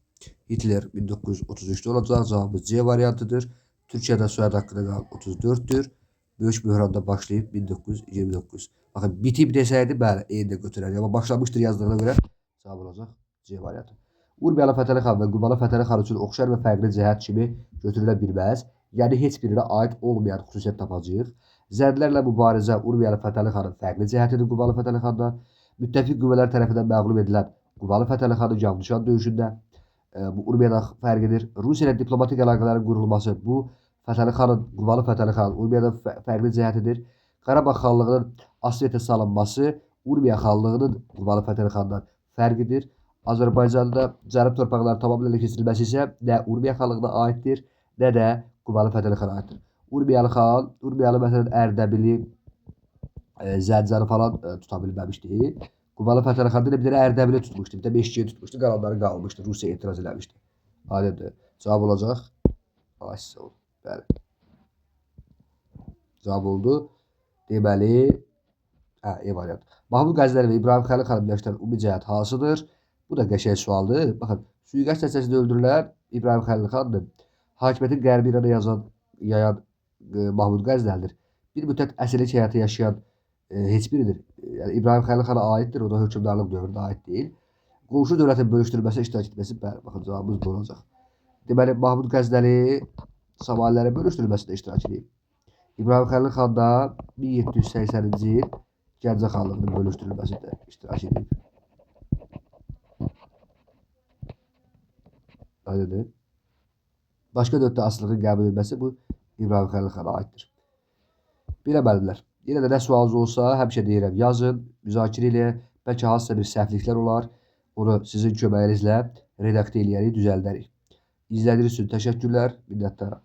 Hitler 1933'də olacaq. Cavabımız C variantıdır. Türkiyədə soyad haqqında qanun 34-dür. Böyük böhranda başlayıb 1929. Baxın, bitib desəydi, bəli, E-də götürər. Amma başlamışdır yazdığına görə cavab olacaq C variantı. Urmiyalı Fətəli xan və Qurbanlı Fətəli xan üçün oxşar və fərqli cəhət kimi götürülə bilməz. Yəni heç birinə aid olmayan xüsusiyyət tapacağıq. Zərdilərlə mübarizə Urmiyalı Fətəli xanın fərqli cəhətidir Qurbanlı Fətəli xandan. Müttəfiq qüvvələr tərəfindən məğlub edilən Qurbanlı Fətəli xanın Yanlışan döyüşündə bu Urmiyada fərqidir. Rusiya ilə diplomatik əlaqələrin qurulması bu Fətəli xanın, Qurbanlı Fətəli xanın Urmiyada fərqli cəhətidir. Qarabağ xanlığının Asvetə salınması Urmiya xanlığının Qurbanlı Fətəli xandan fərqidir. Azərbaycanda cənub torpaqları tamamilə ələ keçirilməsi isə nə Urmiya xanlığına aiddir, nə də Qurbanlı Fətəli xana aiddir. Urmiyalı xan, Urmiyalı məsələn Ərdəbili, Zəncəni falan tuta bilməmişdi. Qurbanlı Fətəli xan bir dənə Ərdəbili tutmuşdu, bir də Meşkiyə tutmuşdu, qalanları qalmışdı, Rusiya etiraz eləmişdi. Aydındır. Cavab olacaq. Bəli. Cavab oldu. Deməli, E variantı. Mahmud Qəzləri və İbrahim Xəlil xanım yaşanan ümumi cəhət hansıdır? Bu da qəşəng sualdır. Baxın, suiqəst nəticəsində öldürülən İbrahim Xəlil xandır. Hakimiyyətin qərbi İrana yayan Mahmud Qəzləlidir. Bir müddət əsirlik həyatı yaşayan heç biridir. Yəni İbrahim Xəlil xana aiddir, o da hökmdarlıq dövrünə aid deyil. Qonşu dövlətin bölüşdürülməsi, iştirak etməsi, bəli, baxın cavabımız bu olacaq. Deməli, Mahmud Qəzləli Somalilərin bölüşdürülməsində iştirak edib. İbrahim Xəlil xan da 1780-ci il Gəncə xanlığının bölüşdürülməsində iştirak edib. Aydındır. Başqa dövlətdə asılılığın qəbul edilməsi bu İbrahim Xəlil xana aiddir. Biləməlilər. Yenə də nə sualınız olsa, həmişə deyirəm, yazın, müzakirə ilə, bəlkə hansısa bir səhvliklər olar. Onu sizin köməyinizlə redaktə eləyərik, düzəldərik. İzlədiyiniz üçün təşəkkürlər, minnətdaram.